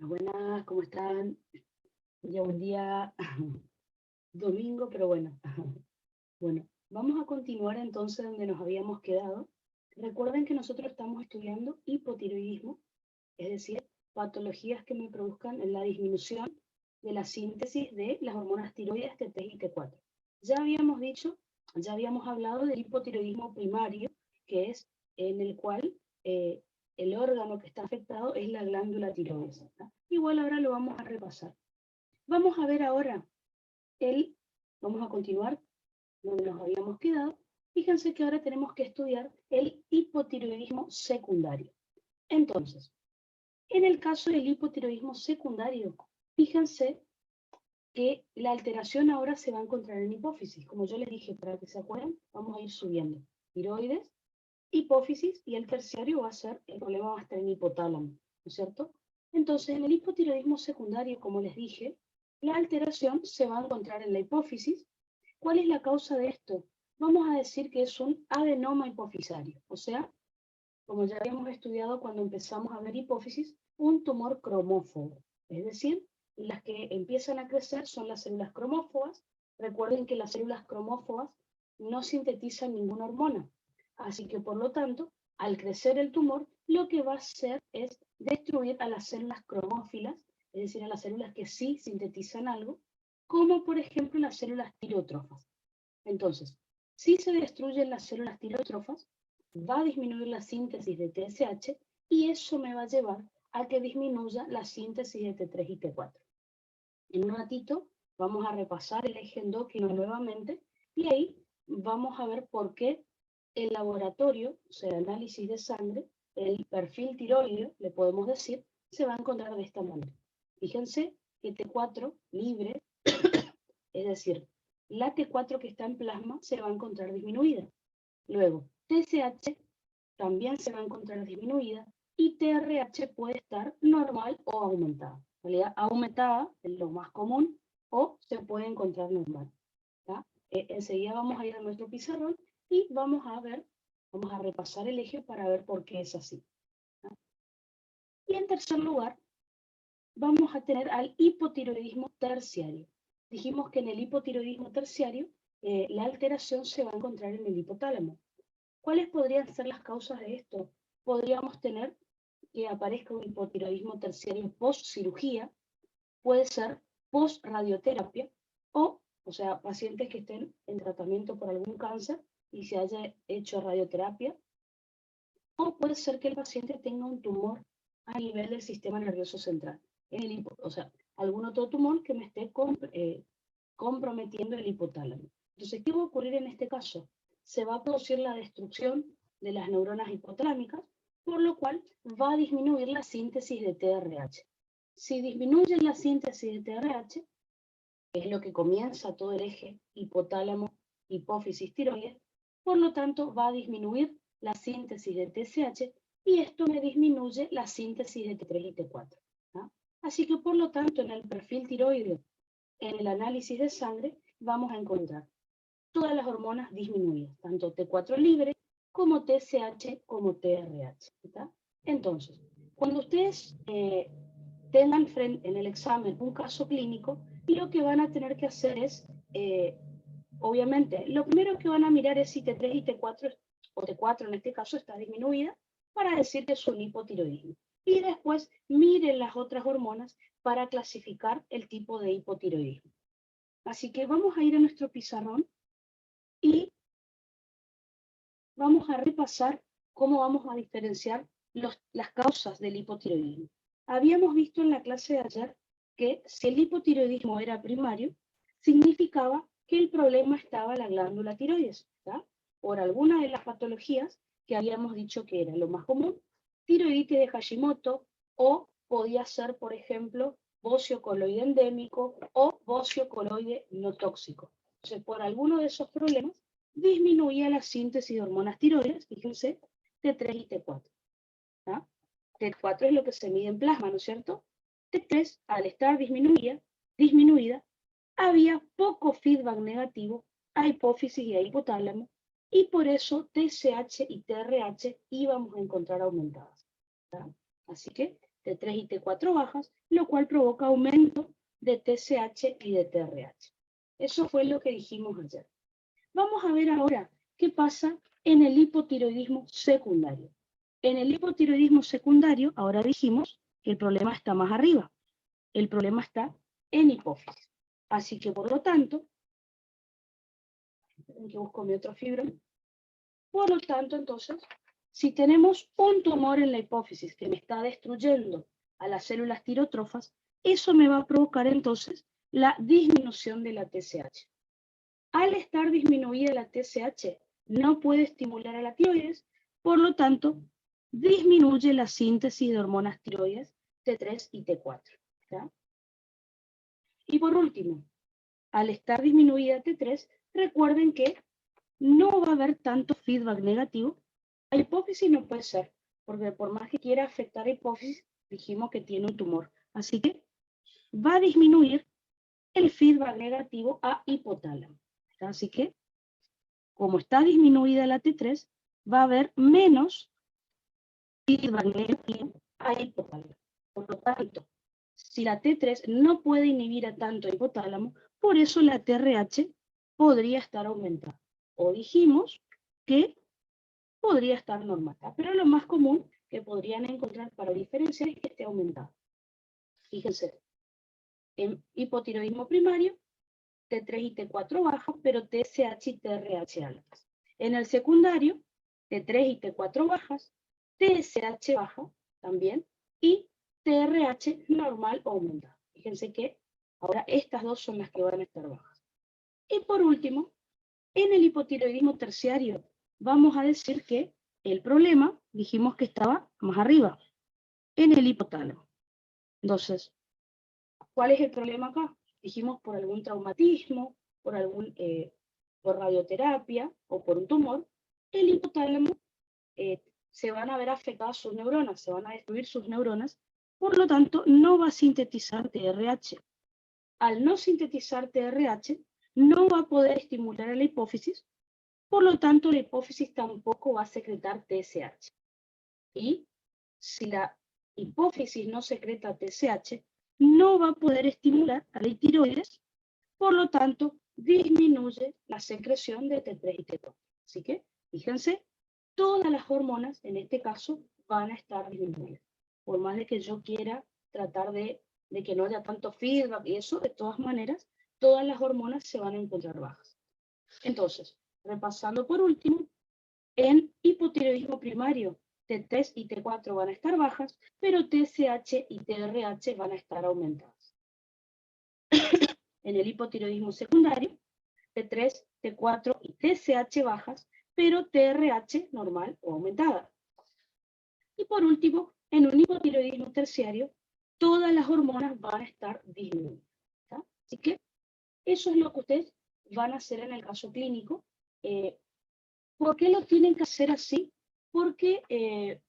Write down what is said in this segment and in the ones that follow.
Buenas, ¿cómo están? Ya un día domingo, pero bueno. Bueno, vamos a continuar entonces donde nos habíamos quedado. Recuerden que nosotros estamos estudiando hipotiroidismo, es decir, patologías que me produzcan la disminución de la síntesis de las hormonas tiroides T3 y T4. Ya habíamos dicho, ya habíamos hablado del hipotiroidismo primario, que es en el cual el órgano que está afectado es la glándula tiroides, ¿tá? Igual ahora lo vamos a repasar. Vamos a ver ahora vamos a continuar donde nos habíamos quedado. Fíjense que ahora tenemos que estudiar el hipotiroidismo secundario. Entonces, en el caso del hipotiroidismo secundario, fíjense que la alteración ahora se va a encontrar en hipófisis. Como yo les dije, para que se acuerden, vamos a ir subiendo. Tiroides, hipófisis, y el terciario va a ser, el problema va a estar en hipotálamo, ¿no es cierto? Entonces, en el hipotiroidismo secundario, como les dije, la alteración se va a encontrar en la hipófisis. ¿Cuál es la causa de esto? Vamos a decir que es un adenoma hipofisario, o sea, como ya habíamos estudiado cuando empezamos a ver hipófisis, un tumor cromófobo, es decir, las que empiezan a crecer son las células cromófobas. Recuerden que las células cromófobas no sintetizan ninguna hormona, así que por lo tanto, al crecer el tumor, lo que va a hacer es destruir a las células cromófilas, es decir, a las células que sí sintetizan algo, como por ejemplo las células tireótrofas. Entonces, si se destruyen las células tireótrofas, va a disminuir la síntesis de TSH y eso me va a llevar a que disminuya la síntesis de T3 y T4. En un ratito vamos a repasar el eje endocrino nuevamente y ahí vamos a ver por qué el laboratorio, o sea, el análisis de sangre, el perfil tiroideo, le podemos decir, se va a encontrar de esta manera. Fíjense que T4 libre, es decir, la T4 que está en plasma se va a encontrar disminuida. Luego, TSH también se va a encontrar disminuida y TRH puede estar normal o aumentada. En realidad, aumentada es lo más común o se puede encontrar normal. Enseguida vamos a ir a nuestro pizarrón y vamos a repasar el eje para ver por qué es así. ¿Tá? Y en tercer lugar, vamos a tener al hipotiroidismo terciario. Dijimos que en el hipotiroidismo terciario la alteración se va a encontrar en el hipotálamo. ¿Cuáles podrían ser las causas de esto? Podríamos tener que aparezca un hipotiroidismo terciario post-cirugía, puede ser post-radioterapia, o sea, pacientes que estén en tratamiento por algún cáncer y se haya hecho radioterapia, o puede ser que el paciente tenga un tumor a nivel del sistema nervioso central, o sea, algún otro tumor que me esté comprometiendo el hipotálamo. Entonces, ¿qué va a ocurrir en este caso? Se va a producir la destrucción de las neuronas hipotalámicas, por lo cual va a disminuir la síntesis de TRH. Si disminuye la síntesis de TRH, que es lo que comienza todo el eje hipotálamo, hipófisis, tiroides, por lo tanto va a disminuir la síntesis de TSH y esto me disminuye la síntesis de T3 y T4. ¿Ah? Así que por lo tanto en el perfil tiroideo, en el análisis de sangre, vamos a encontrar todas las hormonas disminuidas, tanto T4 libre como TSH como TRH. ¿Está? Entonces, cuando ustedes tengan en el examen un caso clínico, lo que van a tener que hacer es, obviamente, lo primero que van a mirar es si T3 y T4, o T4 en este caso, está disminuida, para decir que es un hipotiroidismo. Y después miren las otras hormonas para clasificar el tipo de hipotiroidismo. Así que vamos a ir a nuestro pizarrón y vamos a repasar cómo vamos a diferenciar las causas del hipotiroidismo. Habíamos visto en la clase de ayer que si el hipotiroidismo era primario, significaba que el problema estaba en la glándula tiroides, ¿tá? Por alguna de las patologías que habíamos dicho que era lo más común, tiroiditis de Hashimoto, o podía ser, por ejemplo, bocio coloide endémico o bocio coloide no tóxico. Entonces, por alguno de esos problemas, disminuía la síntesis de hormonas tiroides, fíjense, T3 y T4. ¿Ah? T4 es lo que se mide en plasma, ¿no es cierto? T3, al estar disminuida, había poco feedback negativo a hipófisis y a hipotálamo, y por eso TSH y TRH íbamos a encontrar aumentadas. ¿Tá? Así que T3 y T4 bajas, lo cual provoca aumento de TSH y de TRH. Eso fue lo que dijimos ayer. Vamos a ver ahora qué pasa en el hipotiroidismo secundario. En el hipotiroidismo secundario, ahora dijimos que el problema está más arriba. El problema está en hipófisis. Así que, por lo tanto, esperen que busco mi otro fibrón. Por lo tanto, entonces, si tenemos un tumor en la hipófisis que me está destruyendo a las células tirotrofas, eso me va a provocar entonces la disminución de la TSH. Al estar disminuida la TSH, no puede estimular a la tiroides, por lo tanto, disminuye la síntesis de hormonas tiroides T3 y T4. ¿Ya? Y por último, al estar disminuida T3, recuerden que no va a haber tanto feedback negativo. La hipófisis no puede ser, porque por más que quiera afectar a hipófisis, dijimos que tiene un tumor. Así que va a disminuir el feedback negativo a hipotálamo. Así que, como está disminuida la T3, va a haber menos feedback negativo a hipotálamo. Por lo tanto, si la T3 no puede inhibir a tanto hipotálamo, por eso la TRH podría estar aumentada. O dijimos que podría estar normal, pero lo más común que podrían encontrar para diferenciar es que esté aumentada. Fíjense, en hipotiroidismo primario, T3 y T4 bajas, pero TSH y TRH altas. En el secundario, T3 y T4 bajas, TSH baja también, y TRH normal o aumentada. Fíjense que ahora estas dos son las que van a estar bajas. Y por último, en el hipotiroidismo terciario, vamos a decir que el problema, dijimos que estaba más arriba, en el hipotálamo. Entonces, ¿cuál es el problema acá? Dijimos por algún traumatismo, por radioterapia o por un tumor, el hipotálamo se van a ver afectadas sus neuronas, se van a destruir sus neuronas, por lo tanto no va a sintetizar TRH. Al no sintetizar TRH, no va a poder estimular a la hipófisis, por lo tanto la hipófisis tampoco va a secretar TSH. Y si la hipófisis no secreta TSH, no va a poder estimular a la tiroides, por lo tanto, disminuye la secreción de T3 y T4. Así que, fíjense, todas las hormonas, en este caso, van a estar disminuidas. Por más de que yo quiera tratar de que no haya tanto feedback y eso, de todas maneras, todas las hormonas se van a encontrar bajas. Entonces, repasando por último, en hipotiroidismo primario, T3 y T4 van a estar bajas, pero TSH y TRH van a estar aumentadas. En el hipotiroidismo secundario, T3, T4 y TSH bajas, pero TRH normal o aumentada. Y por último, en un hipotiroidismo terciario, todas las hormonas van a estar disminuidas. ¿Tá? Así que eso es lo que ustedes van a hacer en el caso clínico. ¿Por qué lo tienen que hacer así? Porque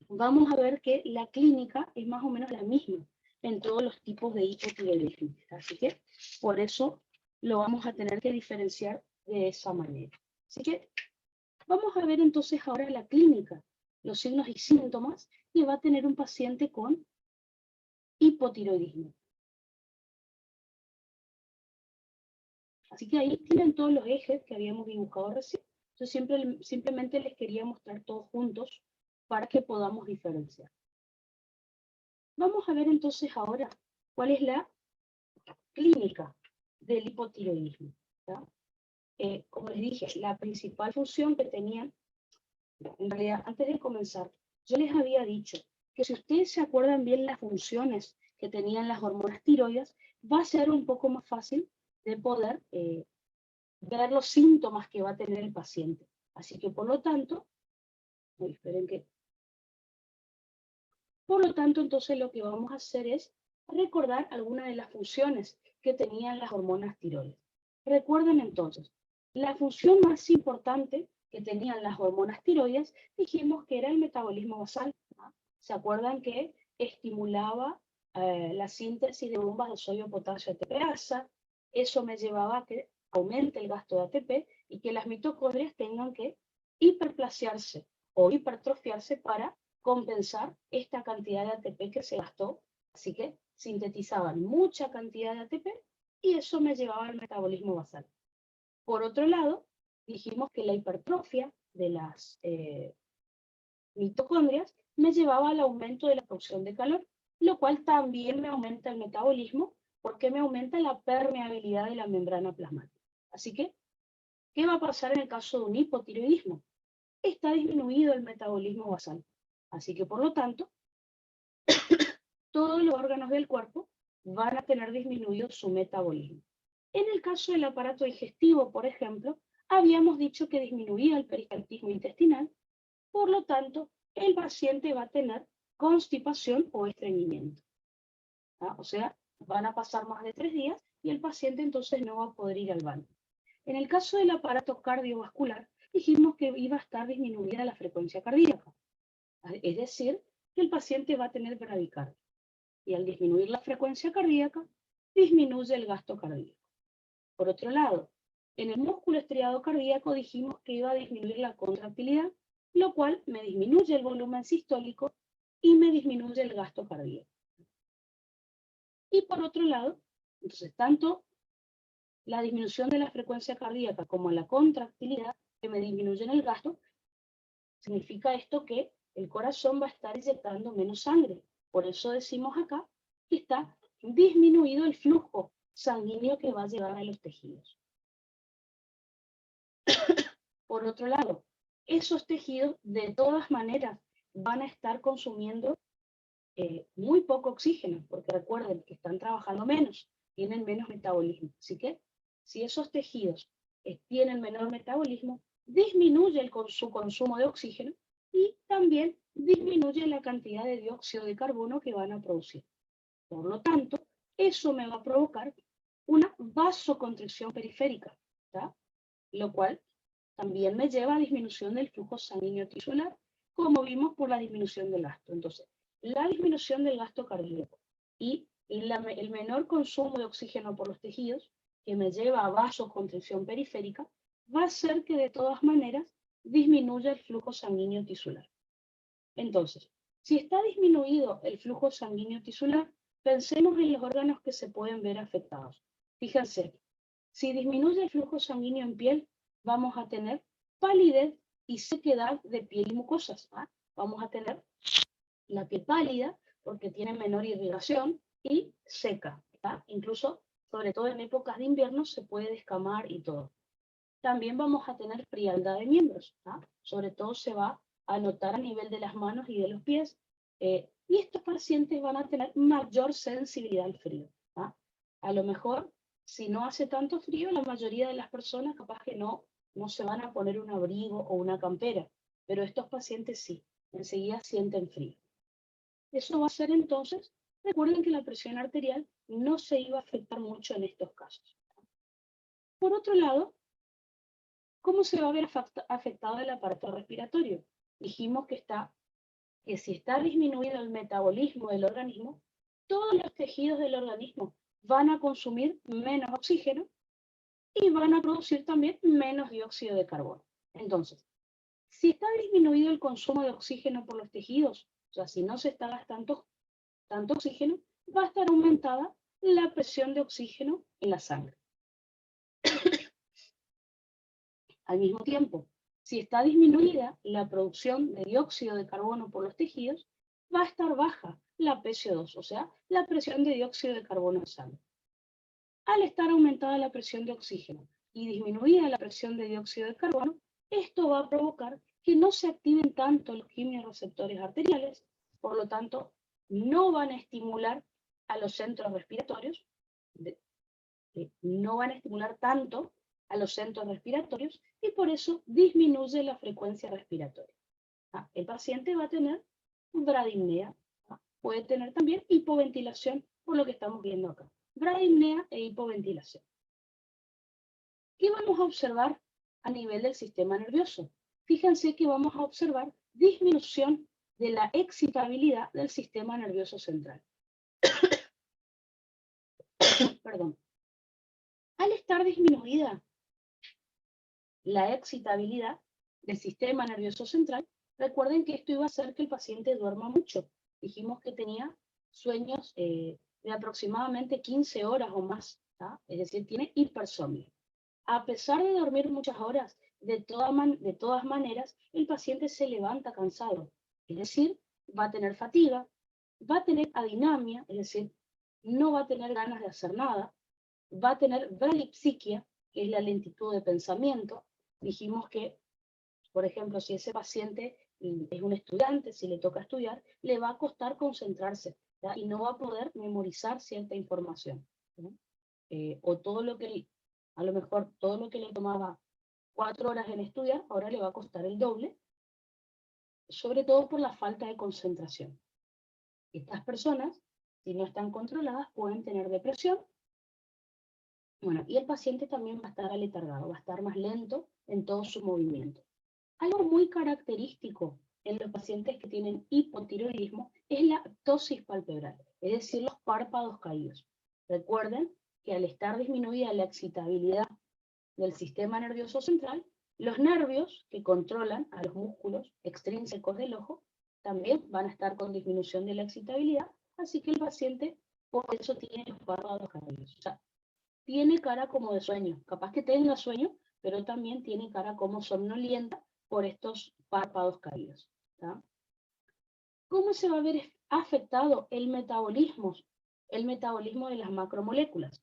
vamos a ver que la clínica es más o menos la misma en todos los tipos de hipotiroidismo. Así que por eso lo vamos a tener que diferenciar de esa manera. Así que vamos a ver entonces ahora la clínica, los signos y síntomas que va a tener un paciente con hipotiroidismo. Así que ahí tienen todos los ejes que habíamos dibujado recién. Yo simplemente les quería mostrar todos juntos para que podamos diferenciar. Vamos a ver entonces ahora cuál es la clínica del hipotiroidismo. Como les dije, la principal función que tenían, en realidad antes de comenzar, yo les había dicho que si ustedes se acuerdan bien las funciones que tenían las hormonas tiroides, va a ser un poco más fácil de poder ver los síntomas que va a tener el paciente. Así que por lo tanto, entonces lo que vamos a hacer es recordar algunas de las funciones que tenían las hormonas tiroides. Recuerden entonces, la función más importante que tenían las hormonas tiroides, dijimos que era el metabolismo basal. ¿No? ¿Se acuerdan que estimulaba la síntesis de bombas de sodio, potasio, ATPasa? Eso me llevaba a que aumente el gasto de ATP y que las mitocondrias tengan que hiperplasearse o hipertrofiarse para compensar esta cantidad de ATP que se gastó. Así que sintetizaban mucha cantidad de ATP y eso me llevaba al metabolismo basal. Por otro lado, dijimos que la hipertrofia de las mitocondrias me llevaba al aumento de la producción de calor, lo cual también me aumenta el metabolismo porque me aumenta la permeabilidad de la membrana plasmática. Así que, ¿qué va a pasar en el caso de un hipotiroidismo? Está disminuido el metabolismo basal. Así que, por lo tanto, todos los órganos del cuerpo van a tener disminuido su metabolismo. En el caso del aparato digestivo, por ejemplo, habíamos dicho que disminuía el peristaltismo intestinal, por lo tanto, el paciente va a tener constipación o estreñimiento. O sea, van a pasar más de 3 días y el paciente entonces no va a poder ir al baño. En el caso del aparato cardiovascular, dijimos que iba a estar disminuida la frecuencia cardíaca. Es decir, que el paciente va a tener bradicardia. Y al disminuir la frecuencia cardíaca, disminuye el gasto cardíaco. Por otro lado, en el músculo estriado cardíaco dijimos que iba a disminuir la contractilidad, lo cual me disminuye el volumen sistólico y me disminuye el gasto cardíaco. Y por otro lado, entonces tanto la disminución de la frecuencia cardíaca como la contractilidad que me disminuyen el gasto, significa esto que el corazón va a estar inyectando menos sangre. Por eso decimos acá que está disminuido el flujo sanguíneo que va a llegar a los tejidos. Por otro lado, esos tejidos de todas maneras van a estar consumiendo muy poco oxígeno, porque recuerden que están trabajando menos, tienen menos metabolismo. Así que si esos tejidos tienen menor metabolismo, disminuye su consumo de oxígeno y también disminuye la cantidad de dióxido de carbono que van a producir. Por lo tanto, eso me va a provocar una vasoconstricción periférica, ¿tá? Lo cual también me lleva a disminución del flujo sanguíneo tisular, como vimos por la disminución del gasto. Entonces, la disminución del gasto cardíaco y el menor consumo de oxígeno por los tejidos, que me lleva a vasoconstricción periférica, va a hacer que de todas maneras disminuya el flujo sanguíneo tisular. Entonces, si está disminuido el flujo sanguíneo tisular, pensemos en los órganos que se pueden ver afectados. Fíjense, si disminuye el flujo sanguíneo en piel, vamos a tener palidez y sequedad de piel y mucosas. Vamos a tener la piel pálida porque tiene menor irrigación y seca. Incluso, sobre todo en épocas de invierno, se puede descamar y todo. También vamos a tener frialdad de miembros. Sobre todo se va a notar a nivel de las manos y de los pies. Y estos pacientes van a tener mayor sensibilidad al frío. A lo mejor, si no hace tanto frío, la mayoría de las personas capaz que no se van a poner un abrigo o una campera, pero estos pacientes sí, enseguida sienten frío. Eso va a ser entonces, recuerden que la presión arterial no se iba a afectar mucho en estos casos. Por otro lado, ¿cómo se va a ver afectado el aparato respiratorio? Dijimos que si está disminuido el metabolismo del organismo, todos los tejidos del organismo van a consumir menos oxígeno y van a producir también menos dióxido de carbono. Entonces, si está disminuido el consumo de oxígeno por los tejidos, o sea, si no se está gastando tanto oxígeno, va a estar aumentada la presión de oxígeno en la sangre. Al mismo tiempo, si está disminuida la producción de dióxido de carbono por los tejidos, va a estar baja la PCO2, o sea, la presión de dióxido de carbono en sangre. Al estar aumentada la presión de oxígeno y disminuida la presión de dióxido de carbono, esto va a provocar que no se activen tanto los quimiorreceptores arteriales, por lo tanto, no van a estimular a los centros respiratorios, no van a estimular tanto a los centros respiratorios y por eso disminuye la frecuencia respiratoria. El paciente va a tener bradipnea, puede tener también hipoventilación, por lo que estamos viendo acá. Bradipnea e hipoventilación. ¿Qué vamos a observar a nivel del sistema nervioso? Fíjense que vamos a observar disminución de la excitabilidad del sistema nervioso central. Perdón. Al estar disminuida la excitabilidad del sistema nervioso central, Recuerden que esto iba a hacer que el paciente duerma mucho. Dijimos que tenía sueños de aproximadamente 15 horas o más, ¿tá? Es decir, tiene hipersomnio. A pesar de dormir muchas horas, de todas maneras, el paciente se levanta cansado. Es decir, va a tener fatiga, va a tener adinamia, es decir, no va a tener ganas de hacer nada, va a tener bradipsiquia, que es la lentitud de pensamiento. Dijimos que, por ejemplo, si ese paciente es un estudiante, si le toca estudiar, le va a costar concentrarse, ¿ya? Y no va a poder memorizar cierta información, ¿no? O todo lo que, a lo mejor todo lo que le tomaba 4 horas en estudiar, ahora le va a costar el doble, sobre todo por la falta de concentración. Estas personas, si no están controladas, pueden tener depresión. Bueno, y el paciente también va a estar aletargado, va a estar más lento en todo su movimiento. Algo muy característico en los pacientes que tienen hipotiroidismo es la ptosis palpebral, es decir, los párpados caídos. Recuerden que al estar disminuida la excitabilidad del sistema nervioso central, los nervios que controlan a los músculos extrínsecos del ojo también van a estar con disminución de la excitabilidad, así que el paciente por eso tiene los párpados caídos. O sea, tiene cara como de sueño, capaz que tenga sueño, pero también tiene cara como somnolienta por estos párpados caídos, ¿tá? ¿Cómo se va a ver afectado el metabolismo de las macromoléculas?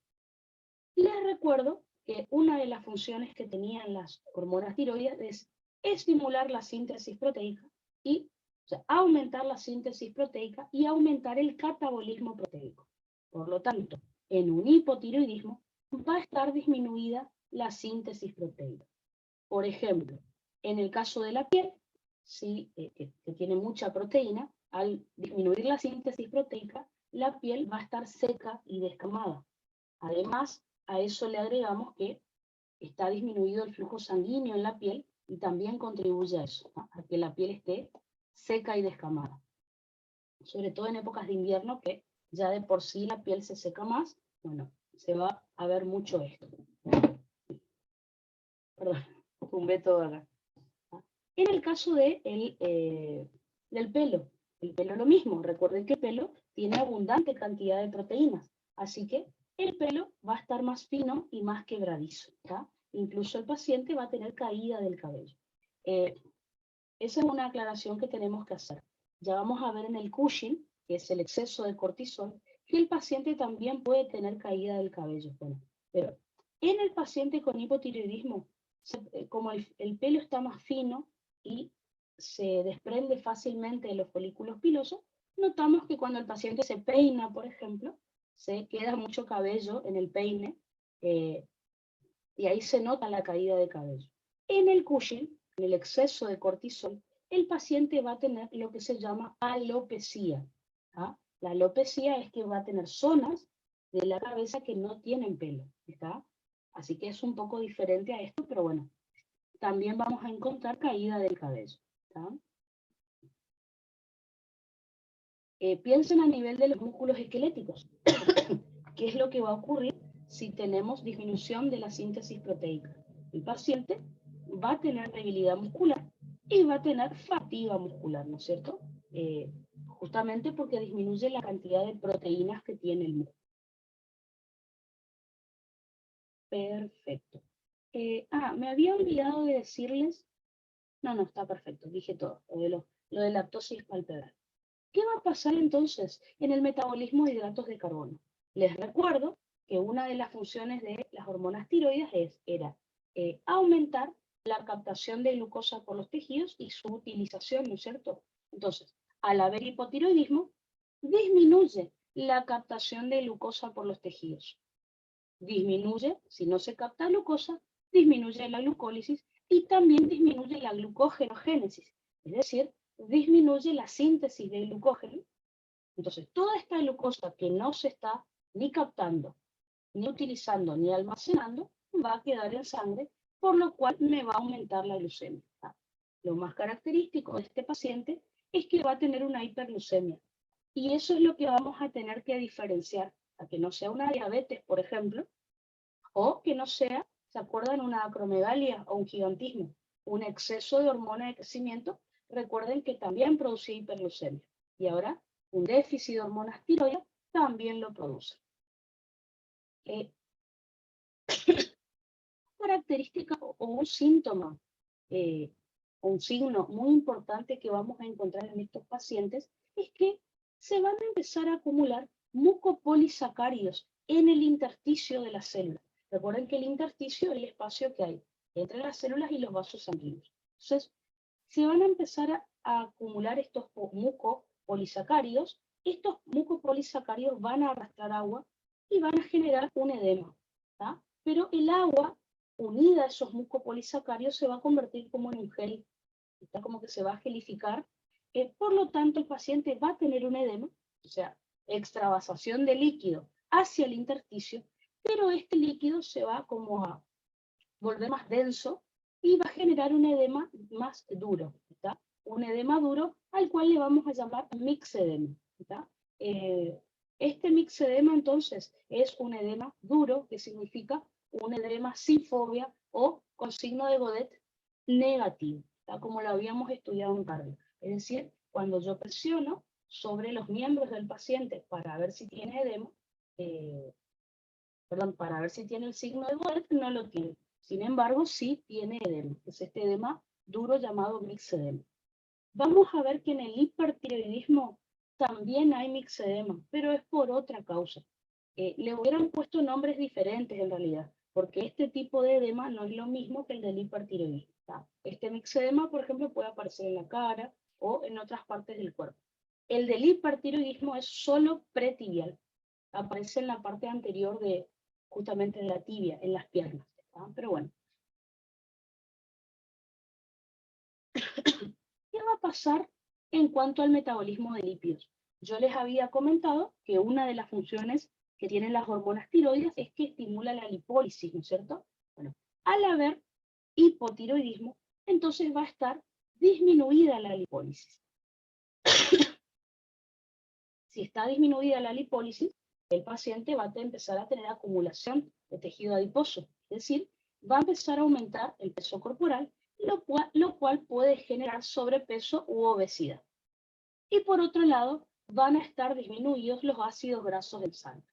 Les recuerdo que una de las funciones que tenían las hormonas tiroides es estimular la síntesis proteica y, o sea, aumentar la síntesis proteica y aumentar el catabolismo proteico. Por lo tanto, en un hipotiroidismo va a estar disminuida la síntesis proteica. Por ejemplo, en el caso de la piel, que tiene mucha proteína, al disminuir la síntesis proteica, la piel va a estar seca y descamada. Además, a eso le agregamos que está disminuido el flujo sanguíneo en la piel y también contribuye a eso, ¿no? A que la piel esté seca y descamada. Sobre todo en épocas de invierno, que ya de por sí la piel se seca más, bueno, se va a ver mucho esto. Perdón, tumbé todo acá. En el caso del pelo, el pelo lo mismo. Recuerden que el pelo tiene abundante cantidad de proteínas, así que el pelo va a estar más fino y más quebradizo, ¿tá? Incluso el paciente va a tener caída del cabello. Esa es una aclaración que tenemos que hacer. Ya vamos a ver en el Cushing, que es el exceso de cortisol, que el paciente también puede tener caída del cabello. Bueno, pero en el paciente con hipotiroidismo, como el pelo está más fino y se desprende fácilmente de los folículos pilosos, notamos que cuando el paciente se peina, por ejemplo, se queda mucho cabello en el peine y ahí se nota la caída de cabello. En el Cushing, en el exceso de cortisol, el paciente va a tener lo que se llama alopecia. ¿Ah? La alopecia es que va a tener zonas de la cabeza que no tienen pelo, ¿está? Así que es un poco diferente a esto, pero bueno, también vamos a encontrar caída del cabello, ¿está? Piensen a nivel de los músculos esqueléticos. ¿Qué es lo que va a ocurrir si tenemos disminución de la síntesis proteica? El paciente va a tener debilidad muscular y va a tener fatiga muscular, ¿no es cierto? Justamente porque disminuye la cantidad de proteínas que tiene el músculo. Perfecto. Me había olvidado de decirles, no, está perfecto, dije todo, lo de la ptosis palpebral. ¿Qué va a pasar entonces en el metabolismo de hidratos de carbono? Les recuerdo que una de las funciones de las hormonas tiroides era aumentar la captación de glucosa por los tejidos y su utilización, ¿no es cierto? Entonces, al haber hipotiroidismo, disminuye la captación de glucosa por los tejidos. Disminuye, si no se capta glucosa, disminuye la glucólisis y también disminuye la glucógenogénesis, es decir, disminuye la síntesis de glucógeno. Entonces, toda esta glucosa que no se está ni captando, ni utilizando, ni almacenando, va a quedar en sangre, por lo cual me va a aumentar la glucemia. Lo más característico de este paciente es que va a tener una hiperglucemia. Y eso es lo que vamos a tener que diferenciar, a que no sea una diabetes, por ejemplo, o que no sea, ¿se acuerdan? Una acromegalia o un gigantismo, un exceso de hormona de crecimiento recuerden que también producía hiperglucemia. Y ahora un déficit de hormonas tiroides también lo produce. Característica o un síntoma, o un signo muy importante que vamos a encontrar en estos pacientes es que se van a empezar a acumular mucopolisacáridos en el intersticio de las células. Recuerden que el intersticio es el espacio que hay entre las células y los vasos sanguíneos. Entonces, se van a empezar a acumular estos mucopolisacáridos. Estos mucopolisacáridos van a arrastrar agua y van a generar un edema, ¿tá? Pero el agua unida a esos mucopolisacáridos se va a convertir como en un gel, está como que se va a gelificar, por lo tanto el paciente va a tener un edema, o sea, extravasación de líquido hacia el intersticio, pero este líquido se va como a volver más denso y va a generar un edema más duro, ¿está? Un edema duro al cual le vamos a llamar mixedema, ¿está? Este mixedema entonces es un edema duro, que significa un edema sin fobia o con signo de Godet negativo, ¿está? Como lo habíamos estudiado en cardio. Es decir, cuando yo presiono sobre los miembros del paciente para ver si tiene edema, para ver si tiene el signo de Godet, no lo tiene. Sin embargo, sí tiene edema, es este edema duro llamado mixedema. Vamos a ver que en el hipertiroidismo también hay mixedema, pero es por otra causa. Le hubieran puesto nombres diferentes en realidad, porque este tipo de edema no es lo mismo que el del hipertiroidismo, ¿tá? Este mixedema, por ejemplo, puede aparecer en la cara o en otras partes del cuerpo. El del hipertiroidismo es solo pretibial, aparece en la parte anterior de justamente de la tibia, en las piernas, ¿tá? Pero bueno. ¿Qué va a pasar en cuanto al metabolismo de lípidos? Yo les había comentado que una de las funciones que tienen las hormonas tiroides es que estimula la lipólisis, ¿no es cierto? Bueno, al haber hipotiroidismo, entonces va a estar disminuida la lipólisis. Si está disminuida la lipólisis, el paciente va a empezar a tener acumulación de tejido adiposo, es decir, va a empezar a aumentar el peso corporal, lo cual puede generar sobrepeso u obesidad. Y por otro lado, van a estar disminuidos los ácidos grasos en sangre.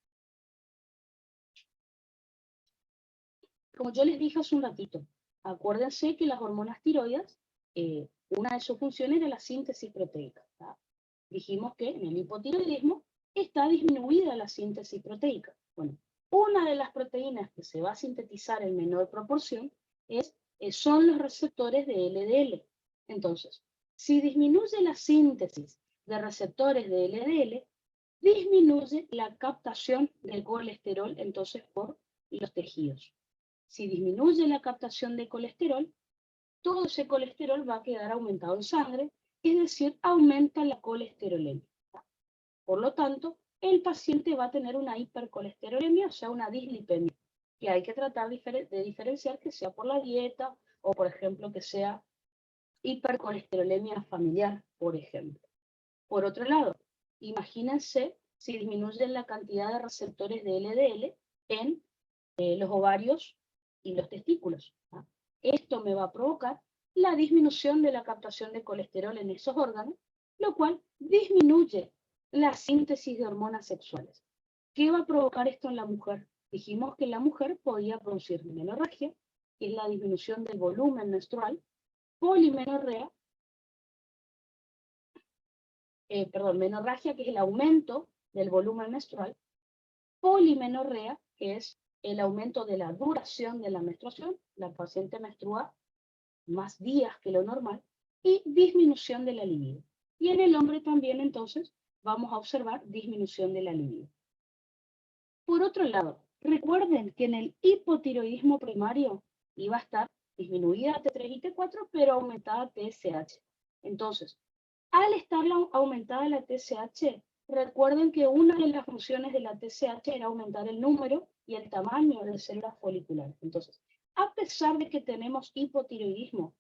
Como yo les dije hace un ratito, acuérdense que las hormonas tiroides, una de sus funciones era la síntesis proteica, ¿tá? Dijimos que en el hipotiroidismo está disminuida la síntesis proteica. Bueno, una de las proteínas que se va a sintetizar en menor proporción son los receptores de LDL. Entonces, si disminuye la síntesis de receptores de LDL, disminuye la captación del colesterol entonces por los tejidos. Si disminuye la captación de colesterol, todo ese colesterol va a quedar aumentado en sangre, es decir, aumenta la colesterolemia. Por lo tanto, el paciente va a tener una hipercolesterolemia, o sea, una dislipemia, que hay que tratar de diferenciar que sea por la dieta o, por ejemplo, que sea hipercolesterolemia familiar, por ejemplo. Por otro lado, imagínense si disminuyen la cantidad de receptores de LDL en los ovarios y los testículos, ¿no? Esto me va a provocar la disminución de la captación de colesterol en esos órganos, lo cual disminuye la síntesis de hormonas sexuales. ¿Qué va a provocar esto en la mujer? Dijimos que la mujer podía producir menorragia, que es la disminución del volumen menstrual, polimenorrea, menorragia, que es el aumento del volumen menstrual, polimenorrea, que es el aumento de la duración de la menstruación, la paciente menstrua más días que lo normal, y disminución de la libido. Y en el hombre también, entonces, vamos a observar disminución de la libido. Por otro lado, recuerden que en el hipotiroidismo primario iba a estar disminuida T3 y T4, pero aumentada TSH. Entonces, al estar aumentada la TSH, recuerden que una de las funciones de la TSH era aumentar el número y el tamaño de células foliculares. Entonces, a pesar de que tenemos hipotiroidismo,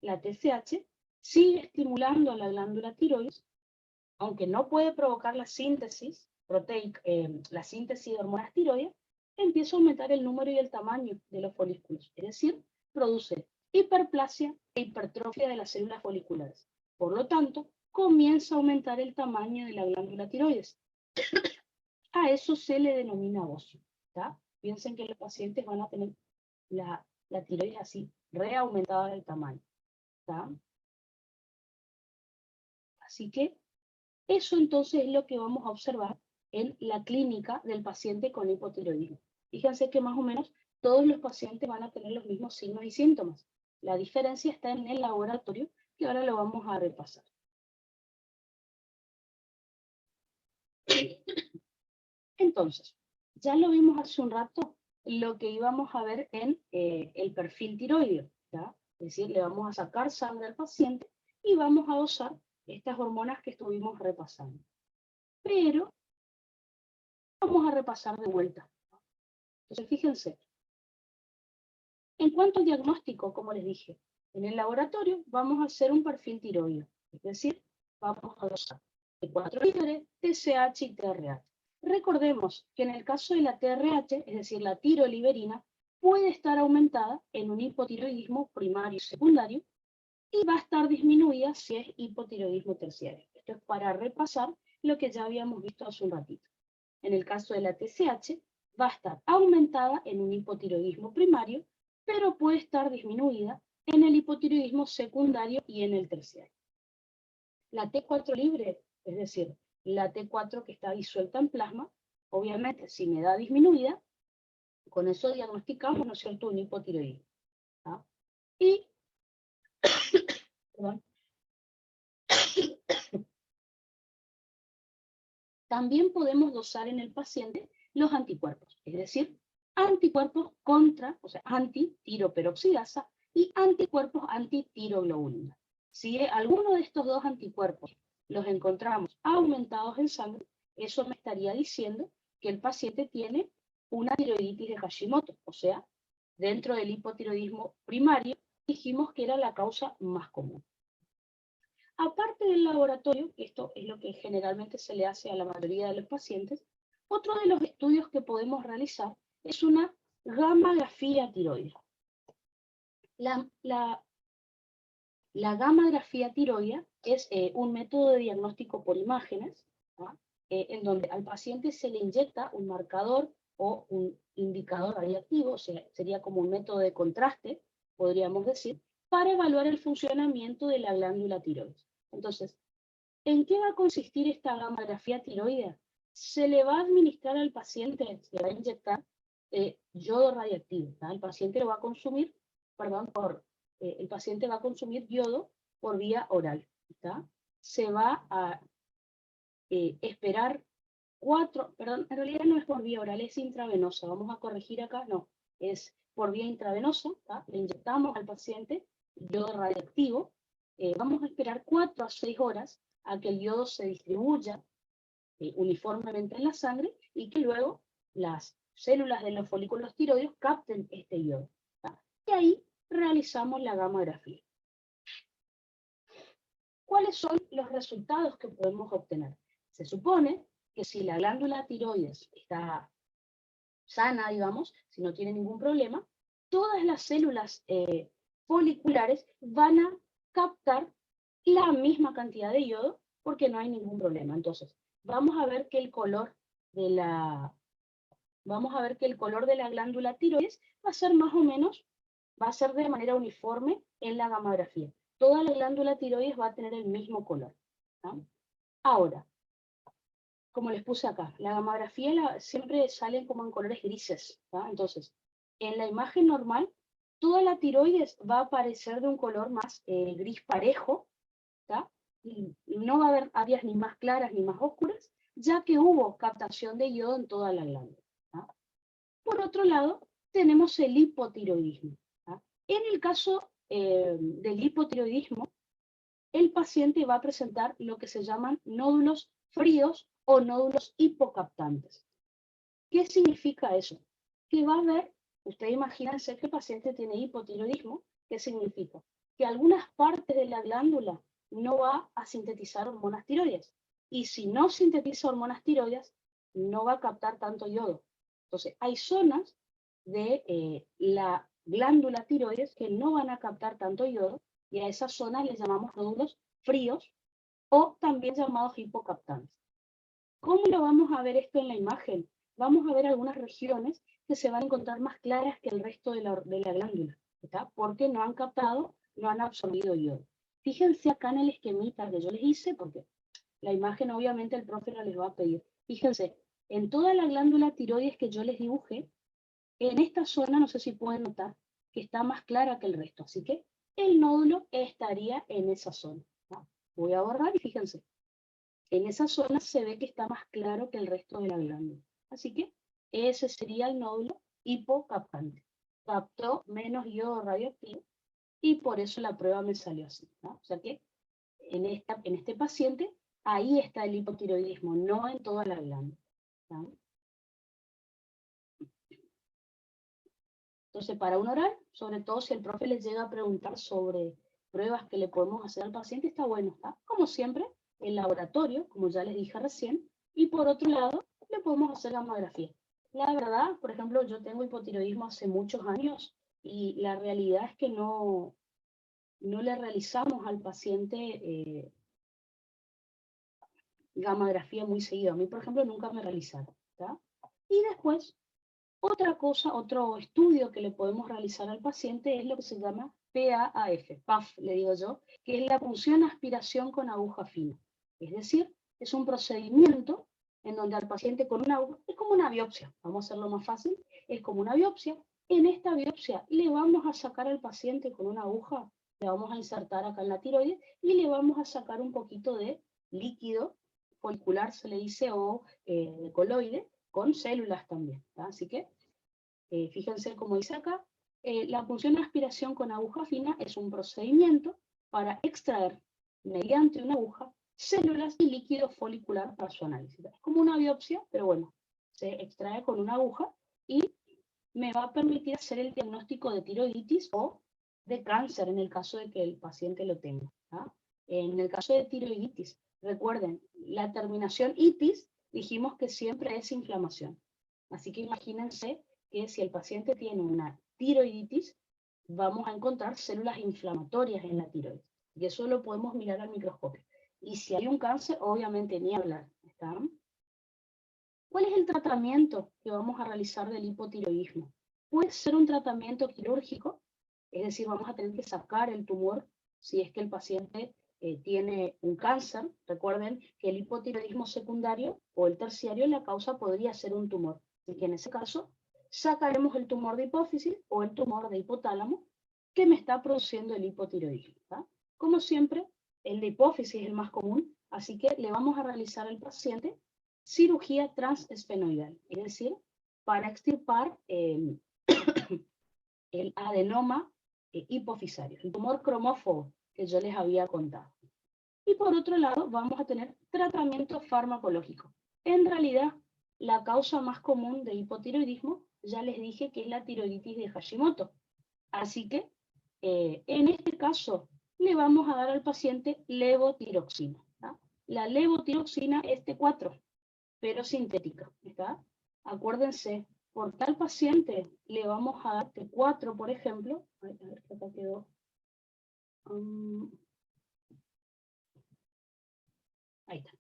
la TSH sigue estimulando a la glándula tiroides, aunque no puede provocar la síntesis proteica, la síntesis de hormonas tiroides, empieza a aumentar el número y el tamaño de los folículos. Es decir, produce hiperplasia e hipertrofia de las células foliculares. Por lo tanto, comienza a aumentar el tamaño de la glándula tiroides. A eso se le denomina bocio. Piensen que los pacientes van a tener la tiroides así, reaumentada del tamaño. ¿Tá? Así que eso entonces es lo que vamos a observar en la clínica del paciente con hipotiroidismo. Fíjense que más o menos todos los pacientes van a tener los mismos signos y síntomas. La diferencia está en el laboratorio, que ahora lo vamos a repasar. Entonces, ya lo vimos hace un rato, lo que íbamos a ver en el perfil tiroideo. ¿Ya? Es decir, le vamos a sacar sangre al paciente y vamos a dosar estas hormonas que estuvimos repasando. Pero vamos a repasar de vuelta. Entonces, fíjense, en cuanto al diagnóstico, como les dije, en el laboratorio vamos a hacer un perfil tiroideo, es decir, vamos a dosar T4 libre, TSH y TRH. Recordemos que en el caso de la TRH, es decir, la tiroliberina, puede estar aumentada en un hipotiroidismo primario y secundario y va a estar disminuida si es hipotiroidismo terciario. Esto es para repasar lo que ya habíamos visto hace un ratito. En el caso de la TSH, va a estar aumentada en un hipotiroidismo primario, pero puede estar disminuida en el hipotiroidismo secundario y en el terciario. La T4 libre, es decir, la T4 que está disuelta en plasma, obviamente si me da disminuida, con eso diagnosticamos, ¿no es cierto?, un hipotiroidismo. ¿Ah? Y, perdón, también podemos dosar en el paciente los anticuerpos, es decir, anticuerpos contra, o sea, anti-tiroperoxidasa y anticuerpos anti-tiroglobulina. Si alguno de estos dos anticuerpos los encontramos aumentados en sangre, eso me estaría diciendo que el paciente tiene una tiroiditis de Hashimoto, o sea, dentro del hipotiroidismo primario, dijimos que era la causa más común. Aparte del laboratorio, esto es lo que generalmente se le hace a la mayoría de los pacientes, otro de los estudios que podemos realizar es una gammagrafía tiroidea. La gammagrafía tiroidea es un método de diagnóstico por imágenes, en donde al paciente se le inyecta un marcador o un indicador radiactivo, o sea, sería como un método de contraste, podríamos decir, para evaluar el funcionamiento de la glándula tiroides. Entonces, ¿en qué va a consistir esta gammagrafía tiroidea? Se le va a administrar al paciente, se le va a inyectar yodo radiactivo. El paciente lo va a consumir, el paciente va a consumir yodo por vía oral. Se va a esperar en realidad no es por vía oral, es intravenosa. Vamos a corregir acá, no, es por vía intravenosa. Le inyectamos al paciente yodo radiactivo. Vamos a esperar 4 a 6 horas a que el yodo se distribuya uniformemente en la sangre y que luego las células de los folículos tiroides capten este yodo. Y ahí realizamos la gammagrafía. ¿Cuáles son los resultados que podemos obtener? Se supone que si la glándula tiroides está sana, digamos, si no tiene ningún problema, todas las células foliculares van a captar la misma cantidad de yodo porque no hay ningún problema. Entonces, vamos a ver que el color de la glándula tiroides va a ser más o menos, va a ser de manera uniforme en la gammagrafía. Toda la glándula tiroides va a tener el mismo color. ¿No? Ahora, como les puse acá, la gammagrafía siempre salen como en colores grises. ¿tá? Entonces, en la imagen normal, toda la tiroides va a aparecer de un color más gris parejo, ¿tá? Y no va a haber áreas ni más claras ni más oscuras, ya que hubo captación de yodo en toda la glándula. ¿tá? Por otro lado, tenemos el hipotiroidismo. ¿tá? En el caso del hipotiroidismo, el paciente va a presentar lo que se llaman nódulos fríos o nódulos hipocaptantes. ¿Qué significa eso? Que va a haber, usted imagínense que el paciente tiene hipotiroidismo, ¿qué significa? Que algunas partes de la glándula no va a sintetizar hormonas tiroides. Y si no sintetiza hormonas tiroides, no va a captar tanto yodo. Entonces, hay zonas de la glándula tiroides que no van a captar tanto yodo y a esas zonas les llamamos nódulos fríos, o también llamados hipocaptantes. ¿Cómo lo vamos a ver esto en la imagen? Vamos a ver algunas regiones que se van a encontrar más claras que el resto de la glándula, ¿está? Porque no han captado, no han absorbido yodo. Fíjense acá en el esquemita que yo les hice, porque la imagen obviamente el profe no les va a pedir. Fíjense, en toda la glándula tiroides que yo les dibujé, en esta zona, no sé si pueden notar, que está más clara que el resto. Así que el nódulo estaría en esa zona, ¿tá? Voy a borrar y fíjense, en esa zona se ve que está más claro que el resto de la glándula. Así que ese sería el nódulo hipocaptante. Captó menos yodo radioactivo y por eso la prueba me salió así, ¿no? O sea que en este paciente, ahí está el hipotiroidismo, no en toda la glándula, ¿no? Entonces, para un oral, sobre todo si el profe les llega a preguntar sobre pruebas que le podemos hacer al paciente, está bueno, ¿está? Como siempre, el laboratorio, como ya les dije recién, y por otro lado, le podemos hacer gamografía. La verdad, por ejemplo, yo tengo hipotiroidismo hace muchos años y la realidad es que no le realizamos al paciente gamografía muy seguido. A mí, por ejemplo, nunca me realizaron, ¿está? Y después, otra cosa, otro estudio que le podemos realizar al paciente es lo que se llama PAF, le digo yo, que es la punción aspiración con aguja fina. Es decir, es un procedimiento en donde al paciente con una aguja, es como una biopsia, vamos a hacerlo más fácil, es como una biopsia. En esta biopsia le vamos a sacar al paciente con una aguja, le vamos a insertar acá en la tiroides y le vamos a sacar un poquito de líquido folicular, se le dice, o coloide, con células también, ¿tá? Así que fíjense como dice acá, la punción de aspiración con aguja fina es un procedimiento para extraer mediante una aguja células y líquido folicular para su análisis. Es como una biopsia, pero bueno, se extrae con una aguja y me va a permitir hacer el diagnóstico de tiroiditis o de cáncer en el caso de que el paciente lo tenga, ¿tá? En el caso de tiroiditis, recuerden, la terminación itis dijimos que siempre es inflamación. Así que imagínense que si el paciente tiene una tiroiditis, vamos a encontrar células inflamatorias en la tiroides. Y eso lo podemos mirar al microscopio. Y si hay un cáncer, obviamente ni hablar, ¿está? ¿Cuál es el tratamiento que vamos a realizar del hipotiroidismo? Puede ser un tratamiento quirúrgico, es decir, vamos a tener que sacar el tumor si es que el paciente tiene un cáncer. Recuerden que el hipotiroidismo secundario o el terciario, la causa podría ser un tumor. Así que en ese caso, sacaremos el tumor de hipófisis o el tumor de hipotálamo que me está produciendo el hipotiroidismo, ¿tá? Como siempre, el de hipófisis es el más común, así que le vamos a realizar al paciente cirugía transesfenoidal, es decir, para extirpar el adenoma hipofisario, el tumor cromófobo que yo les había contado. Y por otro lado, vamos a tener tratamiento farmacológico. En realidad, la causa más común de hipotiroidismo, ya les dije que es la tiroiditis de Hashimoto. Así que, en este caso, le vamos a dar al paciente levotiroxina, ¿tá? La levotiroxina es T4, pero sintética, ¿está? Acuérdense, por tal paciente le vamos a dar T4, por ejemplo. Ay, a ver, acá quedó. Ahí está.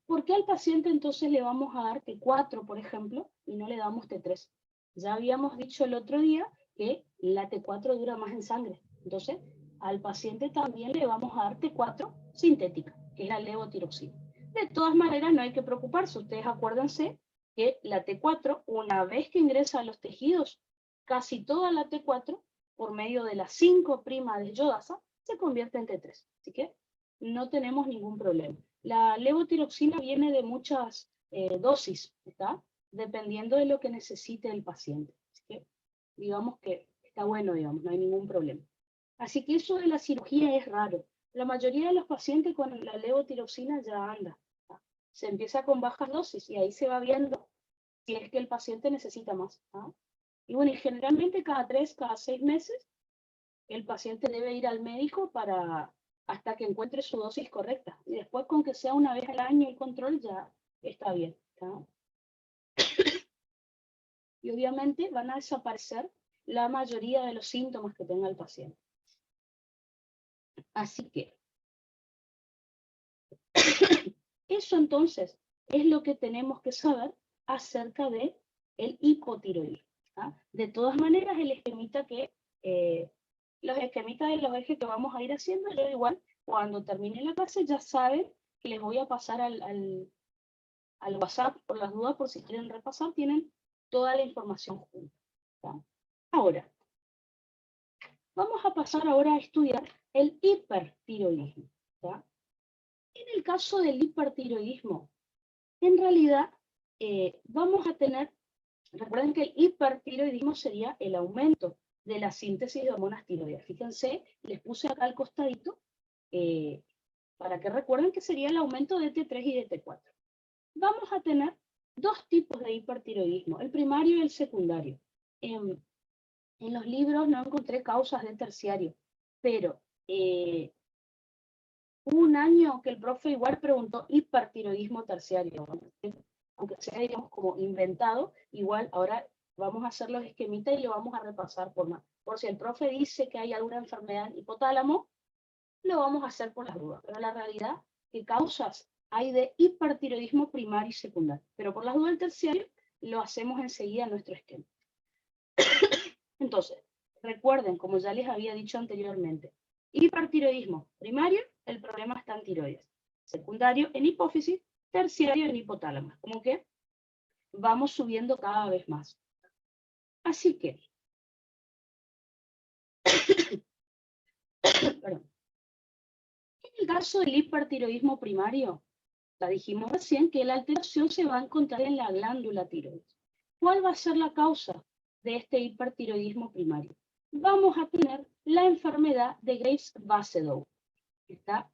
¿Por qué al paciente entonces le vamos a dar T4, por ejemplo, y no le damos T3? Ya habíamos dicho el otro día que la T4 dura más en sangre. Entonces, al paciente también le vamos a dar T4 sintética, que es la levotiroxina. De todas maneras, no hay que preocuparse. Ustedes acuérdense que la T4, una vez que ingresa a los tejidos, casi toda la T4, por medio de la 5' de yodasa, se convierte en T3. Así que no tenemos ningún problema. La levotiroxina viene de muchas dosis, ¿está? Dependiendo de lo que necesite el paciente. Así que digamos que está bueno, digamos, no hay ningún problema. Así que eso de la cirugía es raro. La mayoría de los pacientes con la levotiroxina ya anda, ¿tá? Se empieza con bajas dosis y ahí se va viendo si es que el paciente necesita más, ¿tá? Y bueno, y generalmente cada 3, cada 6 meses, el paciente debe ir al médico hasta que encuentre su dosis correcta. Y después, con que sea una vez al año el control, ya está bien, ¿tá? Y obviamente van a desaparecer la mayoría de los síntomas que tenga el paciente. Así que, Eso entonces es lo que tenemos que saber acerca de el hipotiroidismo. ¿Ah? De todas maneras, el esquemita los esquemitas de los ejes que vamos a ir haciendo, yo igual, cuando termine la clase, ya saben que les voy a pasar al WhatsApp por las dudas, por si quieren repasar, tienen toda la información junta. ¿Tá? Ahora, vamos a pasar ahora a estudiar el hipertiroidismo. ¿Tá? En el caso del hipertiroidismo, en realidad vamos a tener, recuerden que el hipertiroidismo sería el aumento de la síntesis de hormonas tiroides. Fíjense, les puse acá al costadito para que recuerden que sería el aumento de T3 y de T4. Vamos a tener dos tipos de hipertiroidismo, el primario y el secundario. En los libros no encontré causas de terciario, pero hubo un año que el profe igual preguntó hipertiroidismo terciario, aunque sea, digamos, como inventado, igual ahora vamos a hacer los esquemitas y lo vamos a repasar por si el profe dice que hay alguna enfermedad en hipotálamo, lo vamos a hacer por las dudas, pero la realidad que causas hay de hipertiroidismo primario y secundario, pero por las dudas del terciario lo hacemos enseguida en nuestro esquema. Entonces, recuerden, como ya les había dicho anteriormente, hipertiroidismo primario, el problema está en tiroides. Secundario en hipófisis, terciario en hipotálamo. Como que vamos subiendo cada vez más. Así que, perdón. En el caso del hipertiroidismo primario, la dijimos recién que la alteración se va a encontrar en la glándula tiroides. ¿Cuál va a ser la causa de este hipertiroidismo primario? Vamos a tener la enfermedad de Graves-Basedow,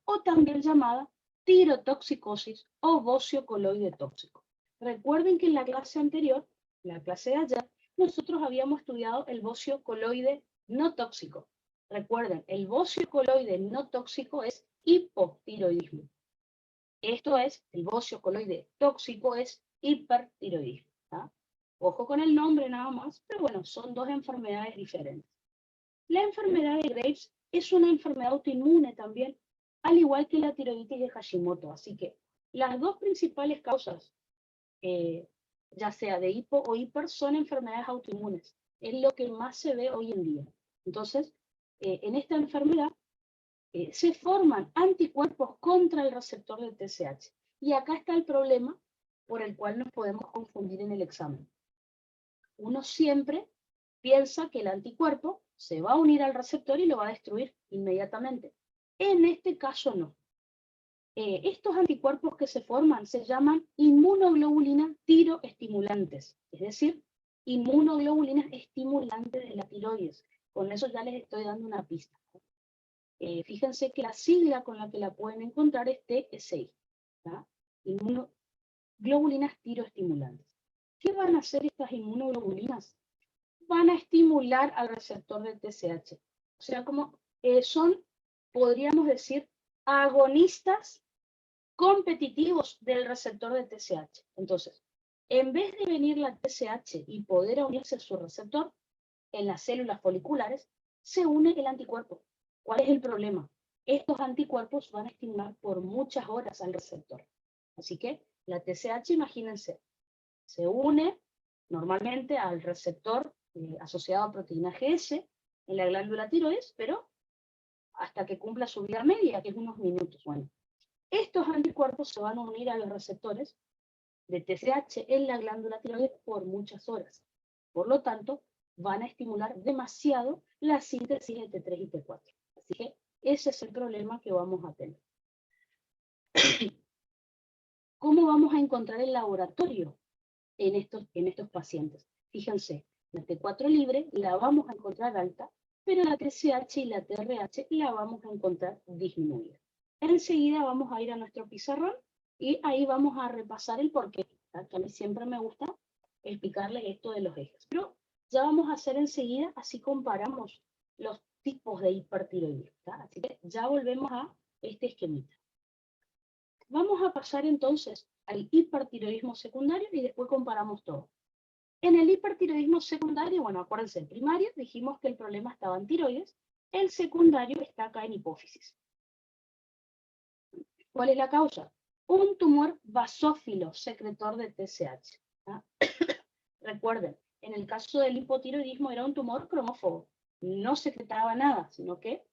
o también llamada tirotoxicosis o bocio coloide tóxico. Recuerden que en la clase anterior, la clase de ayer, nosotros habíamos estudiado el bocio coloide no tóxico. Recuerden, el bocio coloide no tóxico es hipotiroidismo. Esto es, el bocio coloide tóxico es hipertiroidismo. ¿Tá? Ojo con el nombre nada más, pero bueno, son dos enfermedades diferentes. La enfermedad de Graves es una enfermedad autoinmune también, al igual que la tiroiditis de Hashimoto. Así que las dos principales causas, ya sea de hipo o hiper, son enfermedades autoinmunes. Es lo que más se ve hoy en día. Entonces, en esta enfermedad se forman anticuerpos contra el receptor del TSH. Y acá está el problema por el cual nos podemos confundir en el examen. Uno siempre piensa que el anticuerpo se va a unir al receptor y lo va a destruir inmediatamente. En este caso no. Estos anticuerpos que se forman se llaman inmunoglobulinas tiroestimulantes, es decir, inmunoglobulinas estimulantes de la tiroides. Con eso ya les estoy dando una pista. Fíjense que la sigla con la que la pueden encontrar es TSI, ¿tá? Inmunoglobulinas tiroestimulantes. ¿Qué van a hacer estas inmunoglobulinas? Van a estimular al receptor del TSH. O sea, como son, podríamos decir, agonistas competitivos del receptor de TSH. Entonces, en vez de venir la TSH y poder unirse a su receptor, en las células foliculares, se une el anticuerpo. ¿Cuál es el problema? Estos anticuerpos van a estimular por muchas horas al receptor. Así que la TSH, imagínense, se une normalmente al receptor asociado a proteína GS en la glándula tiroides, pero hasta que cumpla su vida media, que es unos minutos. Bueno, estos anticuerpos se van a unir a los receptores de TSH en la glándula tiroides por muchas horas. Por lo tanto, van a estimular demasiado la síntesis de T3 y T4. Así que ese es el problema que vamos a tener. ¿Cómo vamos a encontrar el laboratorio en estos pacientes? Fíjense, la T4 libre la vamos a encontrar alta, pero la TSH y la TRH la vamos a encontrar disminuida. Enseguida vamos a ir a nuestro pizarrón y ahí vamos a repasar el porqué. Que a mí siempre me gusta explicarles esto de los ejes. Pero ya vamos a hacer enseguida, así comparamos los tipos de hipertiroidismo. Así que ya volvemos a este esquemita. Vamos a pasar entonces al hipertiroidismo secundario y después comparamos todo. En el hipertiroidismo secundario, bueno, acuérdense, el primario dijimos que el problema estaba en tiroides, el secundario está acá en hipófisis. ¿Cuál es la causa? un tumor basófilo, secretor de TSH. ¿Ah? Recuerden, en el caso del hipotiroidismo era un tumor cromófobo. No secretaba nada, sino que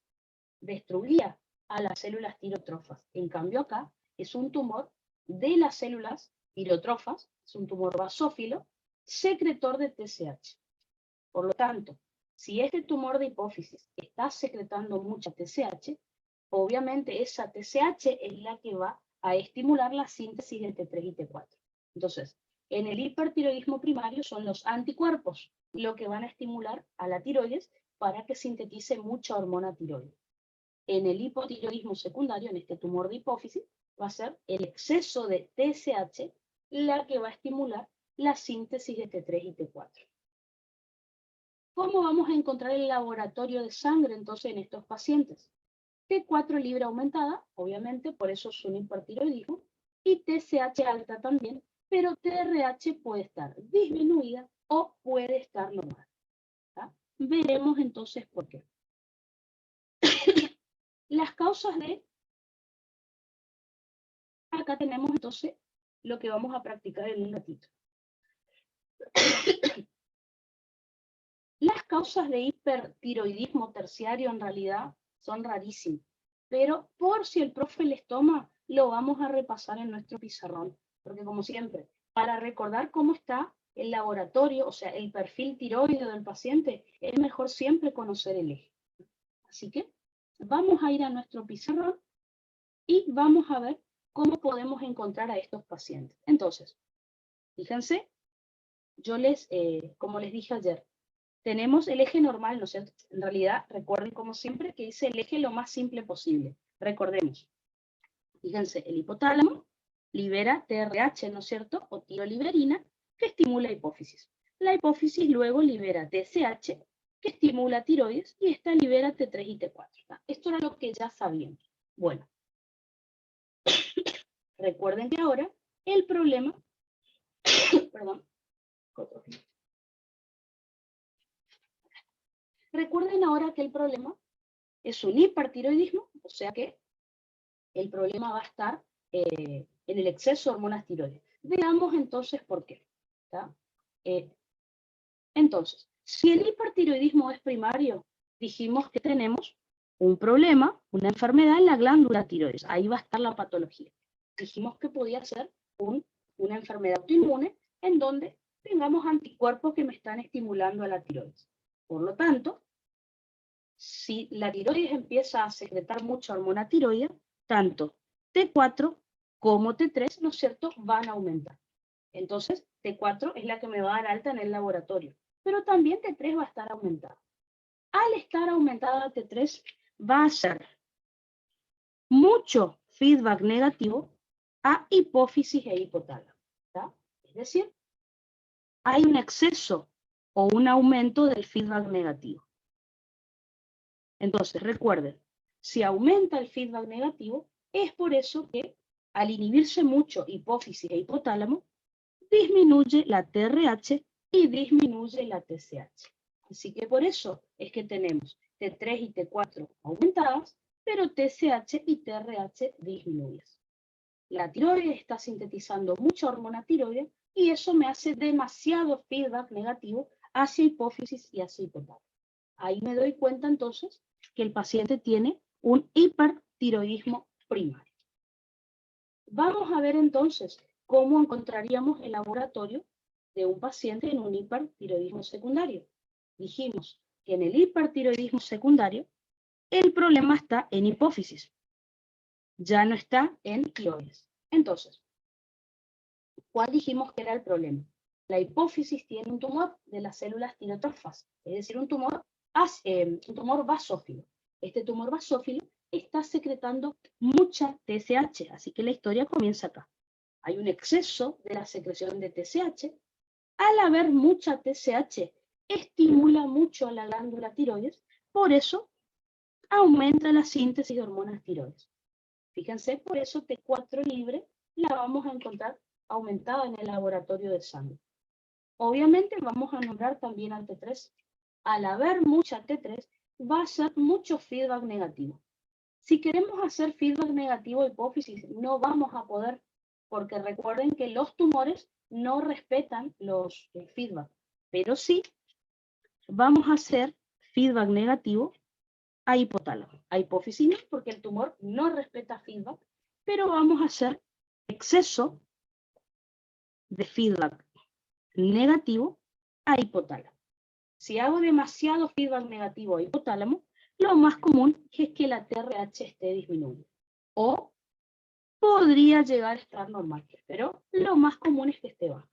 destruía a las células tirotrofas. En cambio acá es un tumor de las células tirotrofas, es un tumor basófilo, secretor de TSH. Por lo tanto, si este tumor de hipófisis está secretando mucha TSH, obviamente esa TSH es la que va a estimular la síntesis de T3 y T4. Entonces, en el hipertiroidismo primario son los anticuerpos lo que van a estimular a la tiroides para que sintetice mucha hormona tiroide. En el hipotiroidismo secundario, en este tumor de hipófisis, va a ser el exceso de TSH la que va a estimular la síntesis de T3 y T4. ¿Cómo vamos a encontrar el laboratorio de sangre entonces en estos pacientes? T4 libre aumentada, obviamente, por eso es un hipertiroidismo, y TSH alta también, pero TRH puede estar disminuida o puede estar normal. ¿Tá? Veremos entonces por qué. Las causas de... Acá tenemos entonces lo que vamos a practicar en un ratito. Las causas de hipertiroidismo terciario en realidad son rarísimas, pero por si el profe les toma, lo vamos a repasar en nuestro pizarrón, porque como siempre, para recordar cómo está el laboratorio, o sea, el perfil tiroideo del paciente, es mejor siempre conocer el eje. Así que vamos a ir a nuestro pizarrón y vamos a ver cómo podemos encontrar a estos pacientes. Entonces, fíjense, yo como les dije ayer, tenemos el eje normal, ¿no es cierto? En realidad, recuerden como siempre que es el eje lo más simple posible. Recordemos, fíjense, el hipotálamo libera TRH, ¿no es cierto? O tiroliberina, que estimula hipófisis. La hipófisis luego libera TSH, que estimula tiroides, y esta libera T3 y T4. ¿Tá? Esto era lo que ya sabíamos. Bueno, recuerden que ahora el problema, perdón, recuerden ahora que el problema es un hipertiroidismo, o sea que el problema va a estar en el exceso de hormonas tiroides. Veamos entonces por qué. Entonces, si el hipertiroidismo es primario, dijimos que tenemos un problema, una enfermedad en la glándula tiroides. Ahí va a estar la patología. Dijimos que podía ser una enfermedad autoinmune en donde tengamos anticuerpos que me están estimulando a la tiroides. Por lo tanto, si la tiroides empieza a secretar mucha hormona tiroidea, tanto T4 como T3, ¿no es cierto?, van a aumentar. Entonces, T4 es la que me va a dar alta en el laboratorio, pero también T3 va a estar aumentada. Al estar aumentada T3, va a hacer mucho feedback negativo a hipófisis e hipotálamo. ¿Tá? Es decir, hay un exceso o un aumento del feedback negativo. Entonces, recuerden, si aumenta el feedback negativo, es por eso que al inhibirse mucho hipófisis e hipotálamo, disminuye la TRH y disminuye la TSH. Así que por eso es que tenemos T3 y T4 aumentadas, pero TSH y TRH disminuidas. La tiroides está sintetizando mucha hormona tiroidea y eso me hace demasiado feedback negativo hacia hipófisis y hacia hipotálamo. Ahí me doy cuenta entonces que el paciente tiene un hipertiroidismo primario. Vamos a ver entonces cómo encontraríamos el laboratorio de un paciente en un hipertiroidismo secundario. Dijimos que en el hipertiroidismo secundario el problema está en hipófisis, ya no está en tiroides. Entonces, ¿cuál dijimos que era el problema? La hipófisis tiene un tumor de las células tirotrofas, es decir, un tumor basófilo. Este tumor basófilo está secretando mucha TSH, así que la historia comienza acá. Hay un exceso de la secreción de TSH. Al haber mucha TSH, estimula mucho a la glándula tiroides, por eso aumenta la síntesis de hormonas tiroides. Fíjense, por eso T4 libre la vamos a encontrar aumentada en el laboratorio de sangre. Obviamente vamos a nombrar también al T3. Al haber mucha T3, va a ser mucho feedback negativo. Si queremos hacer feedback negativo a hipófisis, no vamos a poder, porque recuerden que los tumores no respetan los feedback, pero sí vamos a hacer feedback negativo a hipotálamo. A hipófisis no, porque el tumor no respeta feedback, pero vamos a hacer exceso de feedback negativo a hipotálamo. Si hago demasiado feedback negativo a hipotálamo, lo más común es que la TRH esté disminuida. O podría llegar a estar normal, pero lo más común es que esté baja.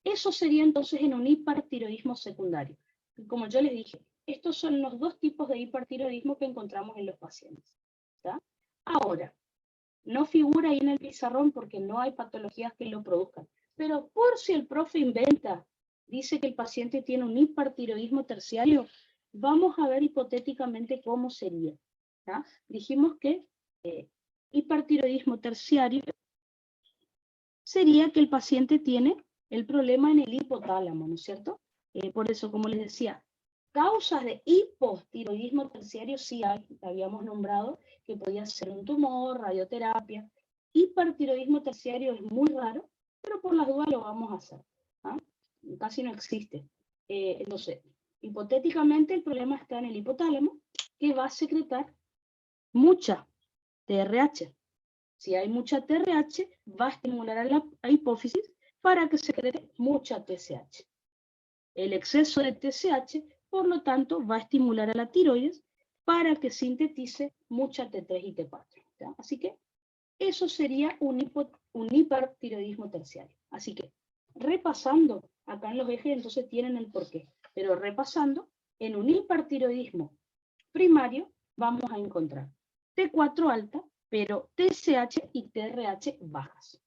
Eso sería entonces en un hipertiroidismo secundario. Y como yo les dije, estos son los dos tipos de hipertiroidismo que encontramos en los pacientes. ¿Tá? Ahora, no figura ahí en el pizarrón porque no hay patologías que lo produzcan. Pero por si el profe inventa, dice que el paciente tiene un hipertiroidismo terciario, vamos a ver hipotéticamente cómo sería. ¿Tá? Dijimos que hipertiroidismo terciario sería que el paciente tiene el problema en el hipotálamo, ¿no es cierto? Por eso, como les decía, causas de hipotiroidismo terciario sí hay, habíamos nombrado que podía ser un tumor, radioterapia. Hipertiroidismo terciario es muy raro, pero por las dudas lo vamos a hacer. ¿Ah? Casi no existe. Entonces, hipotéticamente el problema está en el hipotálamo, que va a secretar mucha TRH. Si hay mucha TRH, va a estimular a la hipófisis para que secrete mucha TSH. El exceso de TSH, por lo tanto, va a estimular a la tiroides para que sintetice mucha T3 y T4. ¿Ya? Así que eso sería un hipertiroidismo terciario. Así que, repasando, acá en los ejes entonces tienen el porqué, pero repasando, en un hipertiroidismo primario vamos a encontrar T4 alta, pero TSH y TRH bajas.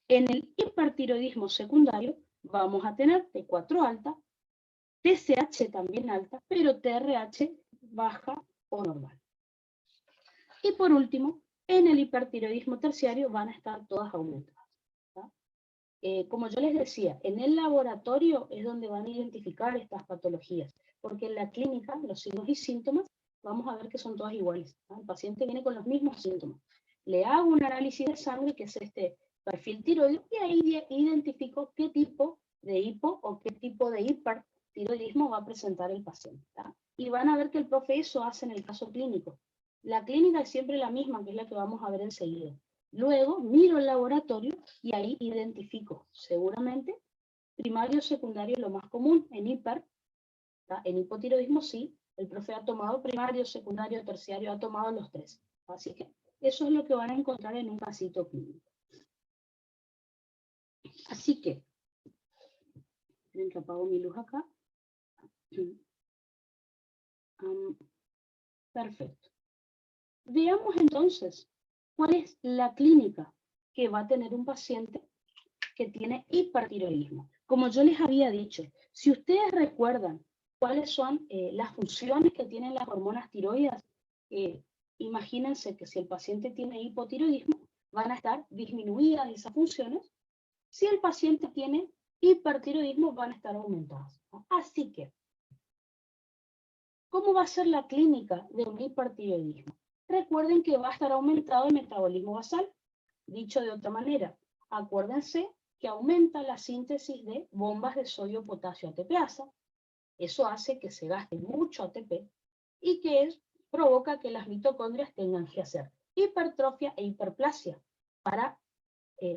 En el hipertiroidismo secundario vamos a tener T4 alta, TSH también alta, pero TRH baja o normal. Y por último, en el hipertiroidismo terciario van a estar todas aumentadas. Como yo les decía, en el laboratorio es donde van a identificar estas patologías, porque en la clínica, los signos y síntomas, vamos a ver que son todas iguales. ¿No? El paciente viene con los mismos síntomas. Le hago un análisis de sangre, que es este perfil tiroideo, y ahí identifico qué tipo de hipo o qué tipo de hipertiroidismo va a presentar el paciente. ¿tá? Y van a ver que el profe eso hace en el caso clínico. La clínica es siempre la misma, que es la que vamos a ver enseguida. Luego miro el laboratorio y ahí identifico, seguramente, primario o secundario lo más común, en hiper, ¿tá? En hipotiroidismo sí, el profe ha tomado primario, secundario, terciario, ha tomado los tres. Así que eso es lo que van a encontrar en un casito clínico. Así que, miren que apago mi luz acá. Perfecto. Veamos entonces cuál es la clínica que va a tener un paciente que tiene hipertiroidismo. Como yo les había dicho, si ustedes recuerdan cuáles son las funciones que tienen las hormonas tiroides, imagínense que si el paciente tiene hipotiroidismo, van a estar disminuidas esas funciones. Si el paciente tiene hipertiroidismo, van a estar aumentadas. Así que, ¿cómo va a ser la clínica de un hipertiroidismo? Recuerden que va a estar aumentado el metabolismo basal. Dicho de otra manera, acuérdense que aumenta la síntesis de bombas de sodio potasio ATPasa. Eso hace que se gaste mucho ATP y que provoca que las mitocondrias tengan que hacer hipertrofia e hiperplasia para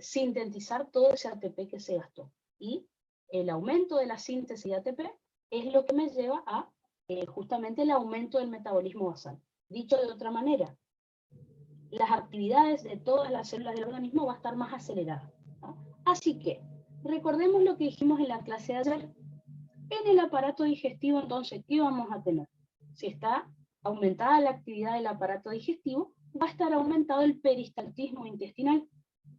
sintetizar todo ese ATP que se gastó. Y el aumento de la síntesis de ATP es lo que me lleva a justamente el aumento del metabolismo basal. Dicho de otra manera, las actividades de todas las células del organismo va a estar más aceleradas. ¿no? Así que, recordemos lo que dijimos en la clase de ayer. En el aparato digestivo, entonces, ¿qué vamos a tener? Si está aumentada la actividad del aparato digestivo, va a estar aumentado el peristaltismo intestinal,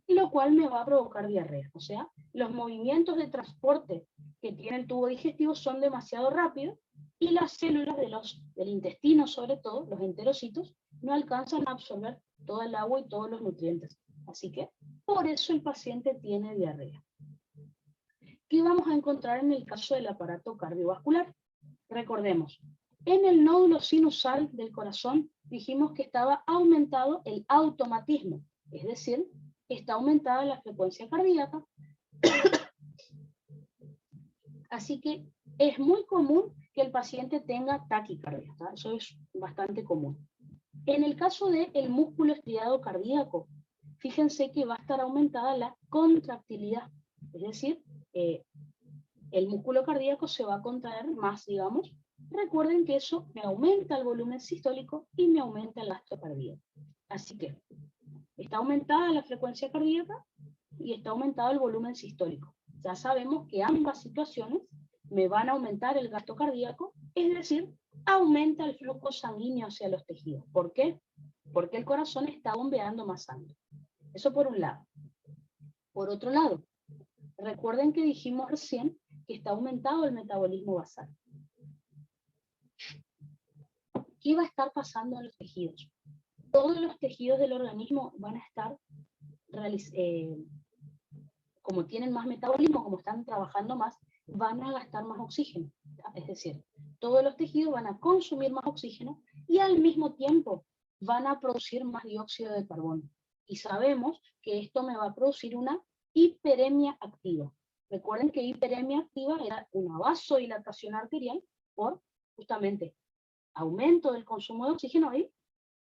lo cual me va a provocar diarrea. O sea, los movimientos de transporte que tiene el tubo digestivo son demasiado rápidos y las células del intestino, sobre todo, los enterocitos, no alcanzan a absorber toda el agua y todos los nutrientes. Así que, por eso el paciente tiene diarrea. ¿Qué vamos a encontrar en el caso del aparato cardiovascular? Recordemos, En el nódulo sinusal del corazón dijimos que estaba aumentado el automatismo, es decir, está aumentada la frecuencia cardíaca. Así que es muy común que el paciente tenga taquicardia, ¿tá? Eso es bastante común. En el caso del músculo estriado cardíaco, fíjense que va a estar aumentada la contractilidad, es decir, el músculo cardíaco se va a contraer más, digamos. Recuerden que eso me aumenta el volumen sistólico y me aumenta el gasto cardíaco. Así que está aumentada la frecuencia cardíaca y está aumentado el volumen sistólico. Ya sabemos que ambas situaciones me van a aumentar el gasto cardíaco, es decir, aumenta el flujo sanguíneo hacia los tejidos. ¿Por qué? Porque el corazón está bombeando más sangre. Eso por un lado. Por otro lado, recuerden que dijimos recién que está aumentado el metabolismo basal. ¿Qué va a estar pasando en los tejidos? Todos los tejidos del organismo van a estar, como tienen más metabolismo, como están trabajando más, van a gastar más oxígeno. Es decir, todos los tejidos van a consumir más oxígeno y al mismo tiempo van a producir más dióxido de carbono. Y sabemos que esto me va a producir una hiperemia activa. Recuerden que hiperemia activa era una vasodilatación arterial por justamente aumento del consumo de oxígeno y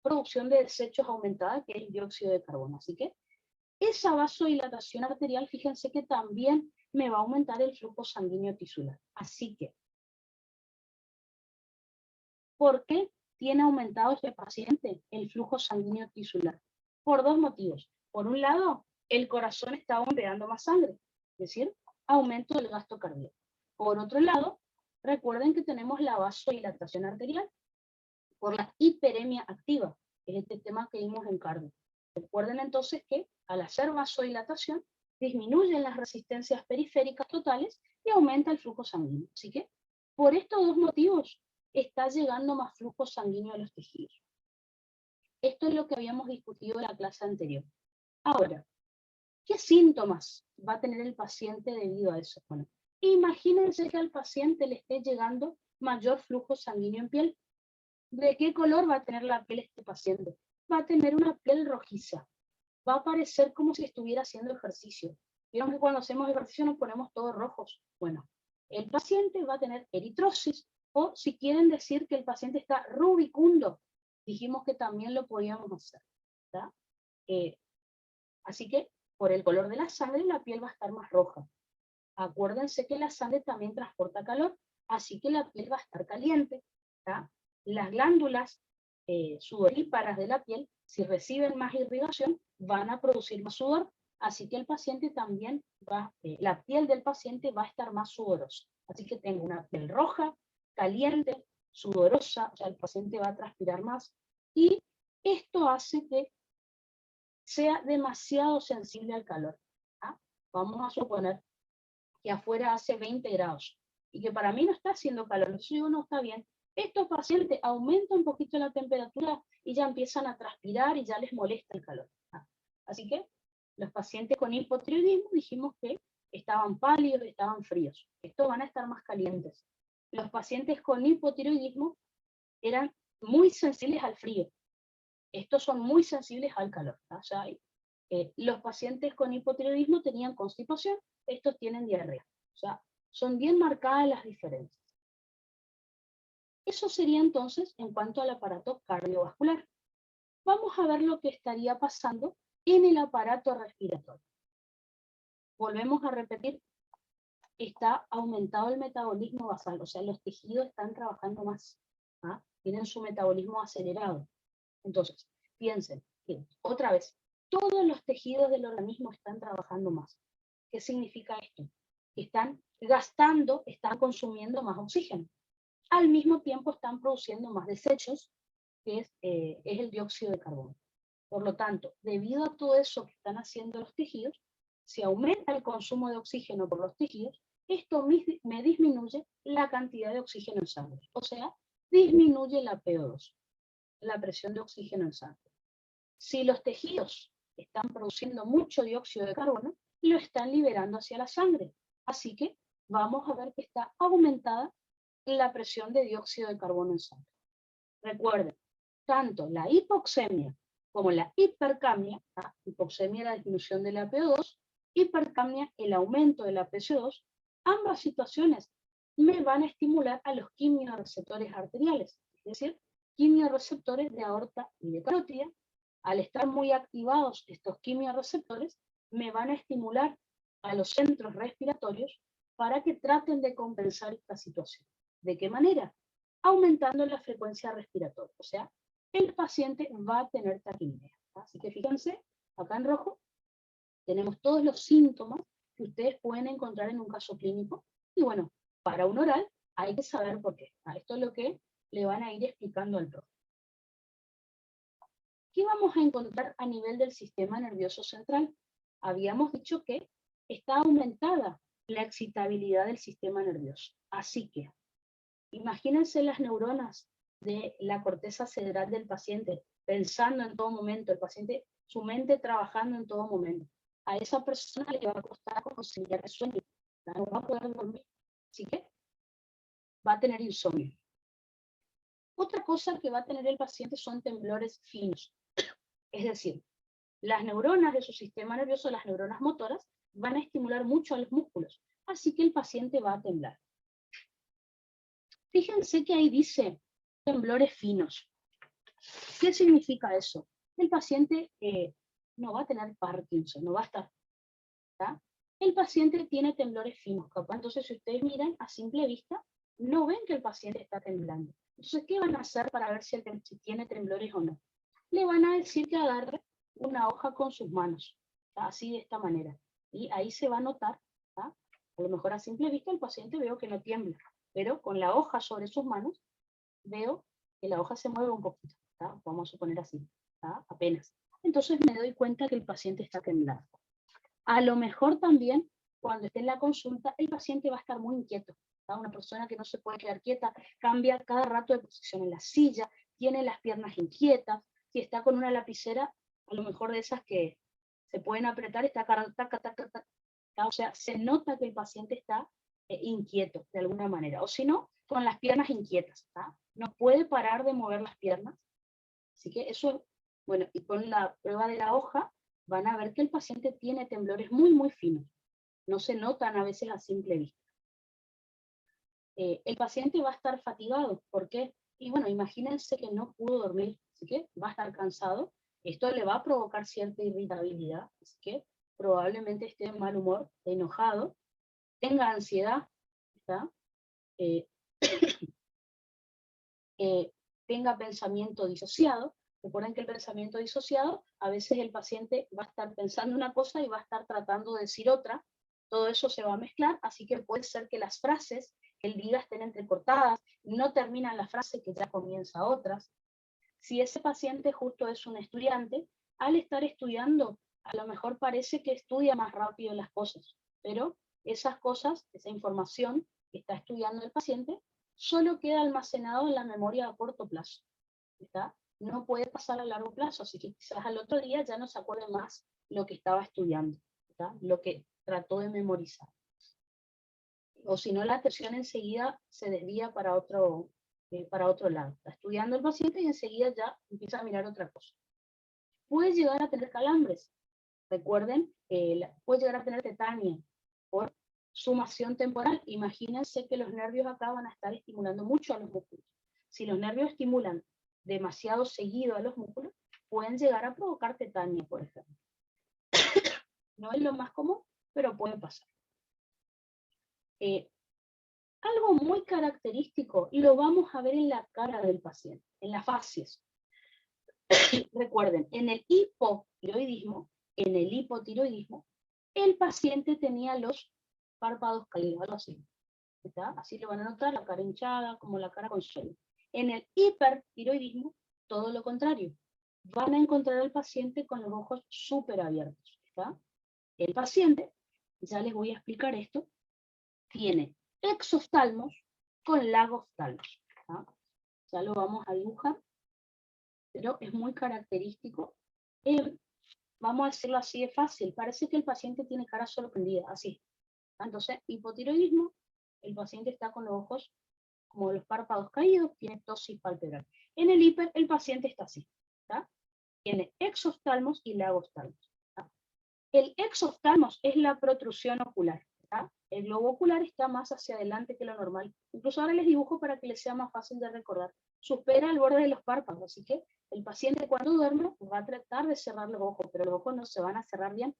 producción de desechos aumentada, que es el dióxido de carbono. Así que esa vasodilatación arterial, fíjense que también me va a aumentar el flujo sanguíneo tisular. Así que, ¿por qué tiene aumentado este paciente el flujo sanguíneo tisular? Por dos motivos. Por un lado, el corazón está bombeando más sangre, es decir, aumento del gasto cardíaco. Por otro lado, recuerden que tenemos la vasodilatación arterial por la hiperemia activa, que es este tema que vimos en cardio. Recuerden entonces que al hacer vasodilatación disminuyen las resistencias periféricas totales y aumenta el flujo sanguíneo. Así que por estos dos motivos está llegando más flujo sanguíneo a los tejidos. Esto es lo que habíamos discutido en la clase anterior. Ahora, ¿qué síntomas va a tener el paciente debido a eso? Bueno, imagínense que al paciente le esté llegando mayor flujo sanguíneo en piel. ¿De qué color va a tener la piel este paciente? Va a tener una piel rojiza. Va a parecer como si estuviera haciendo ejercicio. Vieron que cuando hacemos ejercicio nos ponemos todos rojos. Bueno, el paciente va a tener eritrosis, o si quieren decir que el paciente está rubicundo, dijimos que también lo podíamos hacer. Así que por el color de la sangre la piel va a estar más roja. Acuérdense que la sangre también transporta calor, así que la piel va a estar caliente. ¿Tá? Las glándulas sudoríparas de la piel, si reciben más irrigación, van a producir más sudor, así que el paciente también la piel del paciente va a estar más sudorosa. Así que tengo una piel roja, caliente, sudorosa, o sea, el paciente va a transpirar más, y esto hace que sea demasiado sensible al calor. ¿tá? Vamos a suponer que afuera hace 20 grados y que para mí no está haciendo calor, entonces digo, no está bien. Estos pacientes aumentan un poquito la temperatura y ya empiezan a transpirar y ya les molesta el calor. Así que los pacientes con hipotiroidismo dijimos que estaban pálidos, estaban fríos. Estos van a estar más calientes. Los pacientes con hipotiroidismo eran muy sensibles al frío. Estos son muy sensibles al calor. O sea, los pacientes con hipotiroidismo tenían constipación, estos tienen diarrea. O sea, son bien marcadas las diferencias. Eso sería entonces en cuanto al aparato cardiovascular. Vamos a ver lo que estaría pasando en el aparato respiratorio. Volvemos a repetir, está aumentado el metabolismo basal, o sea, los tejidos están trabajando más, tienen su metabolismo acelerado. Entonces, piensen, otra vez, todos los tejidos del organismo están trabajando más. ¿Qué significa esto? Están gastando, están consumiendo más oxígeno. Al mismo tiempo están produciendo más desechos, que es el dióxido de carbono. Por lo tanto, debido a todo eso que están haciendo los tejidos, si aumenta el consumo de oxígeno por los tejidos, esto me disminuye la cantidad de oxígeno en sangre. O sea, disminuye la PO2, la presión de oxígeno en sangre. Si los tejidos están produciendo mucho dióxido de carbono, lo están liberando hacia la sangre. Así que vamos a ver que está aumentada la presión de dióxido de carbono en sangre. Recuerden, tanto la hipoxemia como la hipercamia, ¿tá? Hipoxemia la disminución de la PO2, hipercamia el aumento de la PCO2, ambas situaciones me van a estimular a los quimiorreceptores arteriales, es decir, quimiorreceptores de aorta y de carótida. Al estar muy activados estos quimiorreceptores, me van a estimular a los centros respiratorios para que traten de compensar esta situación. ¿De qué manera? Aumentando la frecuencia respiratoria, o sea, el paciente va a tener taquipnea. Así que fíjense, acá en rojo tenemos todos los síntomas que ustedes pueden encontrar en un caso clínico, y bueno, para un oral hay que saber por qué. Esto es lo que le van a ir explicando al profe. ¿Qué vamos a encontrar a nivel del sistema nervioso central? Habíamos dicho que está aumentada la excitabilidad del sistema nervioso. Así que, imagínense las neuronas de la corteza cerebral del paciente, pensando en todo momento, el paciente, su mente trabajando en todo momento. A esa persona le va a costar conciliar el sueño, no va a poder dormir, así que va a tener insomnio. Otra cosa que va a tener el paciente son temblores finos, es decir, las neuronas de su sistema nervioso, las neuronas motoras, van a estimular mucho a los músculos, así que el paciente va a temblar. Fíjense que ahí dice temblores finos. ¿Qué significa eso? El paciente no va a tener Parkinson, no va a estar. ¿Tá? El paciente tiene temblores finos, capaz. Entonces, si ustedes miran a simple vista, no ven que el paciente está temblando. Entonces, ¿qué van a hacer para ver si tiene temblores o no? Le van a decir que agarre una hoja con sus manos, ¿tá? Así de esta manera. Y ahí se va a notar, ¿tá? A lo mejor a simple vista el paciente veo que no tiembla, pero con la hoja sobre sus manos veo que la hoja se mueve un poquito, ¿tá? Vamos a suponer así, ¿tá? Apenas. Entonces me doy cuenta que el paciente está temblando. A lo mejor también, cuando esté en la consulta, el paciente va a estar muy inquieto, ¿tá? Una persona que no se puede quedar quieta, cambia cada rato de posición en la silla, tiene las piernas inquietas, si está con una lapicera, a lo mejor de esas que se pueden apretar, está taca, taca, taca, o sea, se nota que el paciente está inquieto de alguna manera, o si no, con las piernas inquietas, ¿tá? No puede parar de mover las piernas, así que eso, bueno, y con la prueba de la hoja, van a ver que el paciente tiene temblores muy, muy finos, no se notan a veces a simple vista. El paciente va a estar fatigado, ¿por qué? Y bueno, imagínense que no pudo dormir, así que va a estar cansado, esto le va a provocar cierta irritabilidad, así que probablemente esté en mal humor, enojado, tenga ansiedad, ¿está? Tenga pensamiento disociado. Recuerden que el pensamiento disociado, a veces el paciente va a estar pensando una cosa y va a estar tratando de decir otra, todo eso se va a mezclar, así que puede ser que las frases que él diga estén entrecortadas, no terminan la frase que ya comienza otras. Si ese paciente justo es un estudiante, al estar estudiando, a lo mejor parece que estudia más rápido las cosas, pero esas cosas, esa información que está estudiando el paciente, solo queda almacenado en la memoria a corto plazo, ¿está? No puede pasar a largo plazo, así que quizás al otro día ya no se acuerde más lo que estaba estudiando, ¿está? Lo que trató de memorizar. O si no, la atención enseguida se desvía para otro lado. Está estudiando el paciente y enseguida ya empieza a mirar otra cosa. Puede llegar a tener calambres. Recuerden, puede llegar a tener tetania por sumación temporal. Imagínense que los nervios acá van a estar estimulando mucho a los músculos. Si los nervios estimulan demasiado seguido a los músculos, pueden llegar a provocar tetania, por ejemplo. No es lo más común, pero puede pasar. Algo muy característico, y lo vamos a ver en la cara del paciente, en las facies. Recuerden, en el hipotiroidismo, el paciente tenía los párpados caídos, algo así. ¿Está? Así lo van a notar, la cara hinchada, como la cara con sueño. En el hipertiroidismo, todo lo contrario. Van a encontrar al paciente con los ojos súper abiertos. ¿Está? El paciente, ya les voy a explicar esto, tiene exoftalmos con lagoftalmos. ¿Está? Ya lo vamos a dibujar, pero es muy característico. Vamos a decirlo así de fácil, parece que el paciente tiene cara sorprendida, así. Entonces, hipotiroidismo, el paciente está con los ojos como los párpados caídos, tiene ptosis palpebral. En el hiper, el paciente está así, ¿tá? Tiene exoftalmos y lagoftalmos. ¿Tá? El exoftalmos es la protrusión ocular, ¿tá? El globo ocular está más hacia adelante que lo normal. Incluso ahora les dibujo para que les sea más fácil de recordar. Supera el borde de los párpados, así que el paciente cuando duerme va a tratar de cerrar los ojos, pero los ojos no se van a cerrar bien,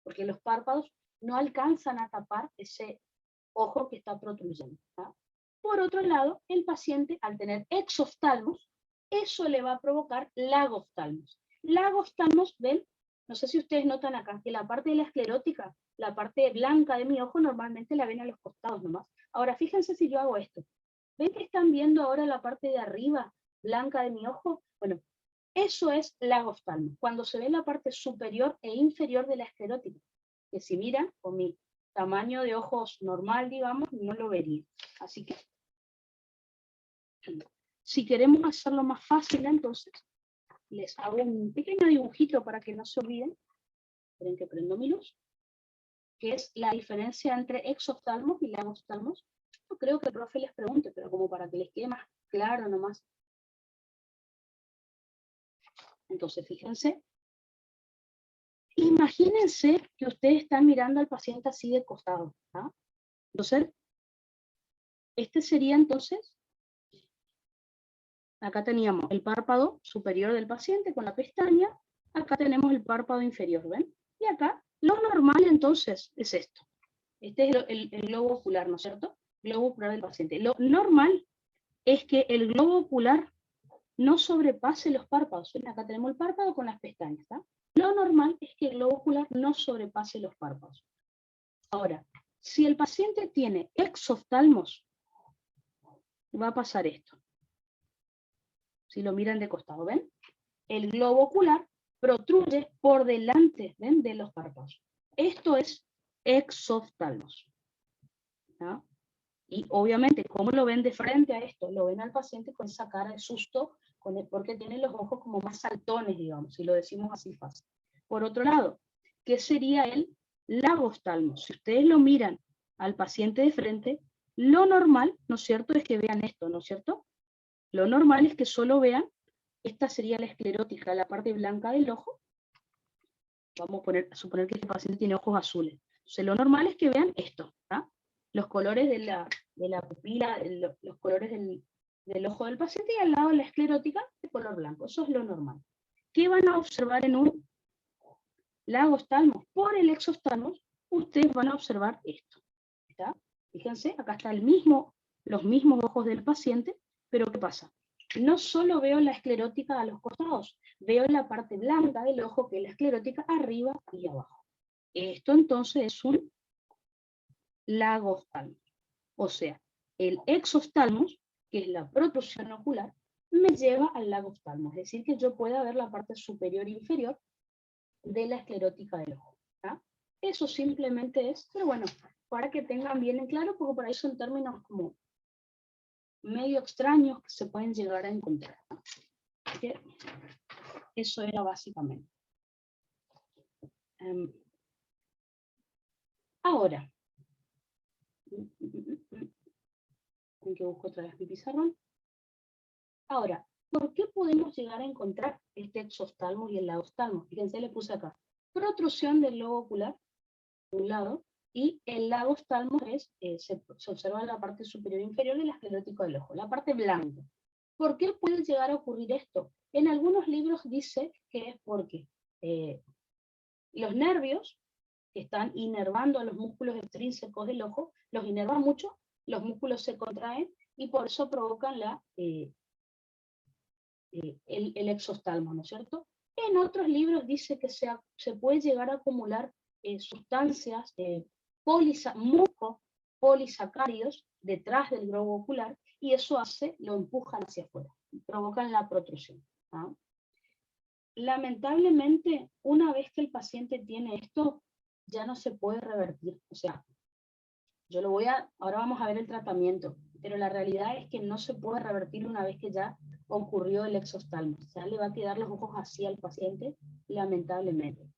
porque los párpados no alcanzan a tapar ese ojo que está protruyendo. ¿Tá? Por otro lado, el paciente al tener exoftalmos, eso le va a provocar lagoftalmos. Lagoftalmos, ven, no sé si ustedes notan acá, que la parte de la esclerótica, la parte blanca de mi ojo, normalmente la ven a los costados nomás. Ahora, fíjense si yo hago esto. ¿Ven que están viendo ahora la parte de arriba, blanca de mi ojo? Bueno, eso es lagoftalmo, cuando se ve la parte superior e inferior de la esclerótica, que si miran, con mi tamaño de ojos normal, digamos, no lo vería. Así que, si queremos hacerlo más fácil, entonces, les hago un pequeño dibujito para que no se olviden. Esperen que prendo mi luz. Que es la diferencia entre exoftalmos y lagoftalmos. Yo creo que el profe les pregunte, pero como para que les quede más claro nomás. Entonces, fíjense. Imagínense que ustedes están mirando al paciente así de costado. ¿Ah? Entonces, este sería entonces, acá teníamos el párpado superior del paciente con la pestaña, acá tenemos el párpado inferior, ¿ven? Y acá, lo normal entonces es esto. Este es el globo ocular, ¿no es cierto? Globo ocular del paciente. Lo normal es que el globo ocular no sobrepase los párpados. ¿Ven? Acá tenemos el párpado con las pestañas. ¿Tá? Lo normal es que el globo ocular no sobrepase los párpados. Ahora, si el paciente tiene exoftalmos, va a pasar esto. Si lo miran de costado, ¿ven? El globo ocular protruye por delante, ¿ven? De los párpados. Esto es exoftalmos. ¿Tá? Y obviamente, ¿cómo lo ven de frente a esto? Lo ven al paciente con esa cara de susto, porque tiene los ojos como más saltones, digamos, si lo decimos así fácil. Por otro lado, ¿qué sería el lagoftalmos? Si ustedes lo miran al paciente de frente, lo normal, ¿no es cierto?, es que vean esto, ¿no es cierto? Lo normal es que solo vean, esta sería la esclerótica, la parte blanca del ojo. Vamos a suponer que este paciente tiene ojos azules. Entonces, lo normal es que vean esto, ¿tá? Los colores de la pupila, los colores del ojo del paciente, y al lado la esclerótica de color blanco. Eso es lo normal. ¿Qué van a observar en un lagoftalmos? Por el exoftalmos, ustedes van a observar esto. ¿Tá? Fíjense, acá está los mismos ojos del paciente, pero ¿qué pasa? No solo veo la esclerótica a los costados, veo la parte blanca del ojo, que es la esclerótica, arriba y abajo. Esto entonces es un lagoftalmos. O sea, el exoftalmos, que es la protrusión ocular, me lleva al lagoftalmos. Es decir, que yo pueda ver la parte superior e inferior de la esclerótica del ojo. ¿Tá? Eso simplemente es, pero bueno, para que tengan bien en claro, porque por ahí son términos como medio extraños que se pueden llegar a encontrar. ¿No? Eso era básicamente. Ahora, en que busco otra vez mi pizarrón. Ahora, ¿por qué podemos llegar a encontrar este exoftalmos y el lagoftalmos? Fíjense, le puse acá. Protrusión del globo ocular, de un lado, y el lagoftalmos es, se observa en la parte superior e inferior del esclerótico del ojo, la parte blanca. ¿Por qué puede llegar a ocurrir esto? En algunos libros dice que es porque los nervios que están inervando a los músculos extrínsecos del ojo, los inervan mucho, los músculos se contraen y por eso provocan el exoftalmo, ¿no es cierto? En otros libros dice que se puede llegar a acumular sustancias, mucopolisacáridos detrás del globo ocular, y eso lo empujan hacia afuera, provocan la protrusión. ¿Ah? Lamentablemente, una vez que el paciente tiene esto, ya no se puede revertir. O sea, ahora vamos a ver el tratamiento, pero la realidad es que no se puede revertir una vez que ya ocurrió el exoftalmo. Ya le va a quedar los ojos así al paciente, lamentablemente.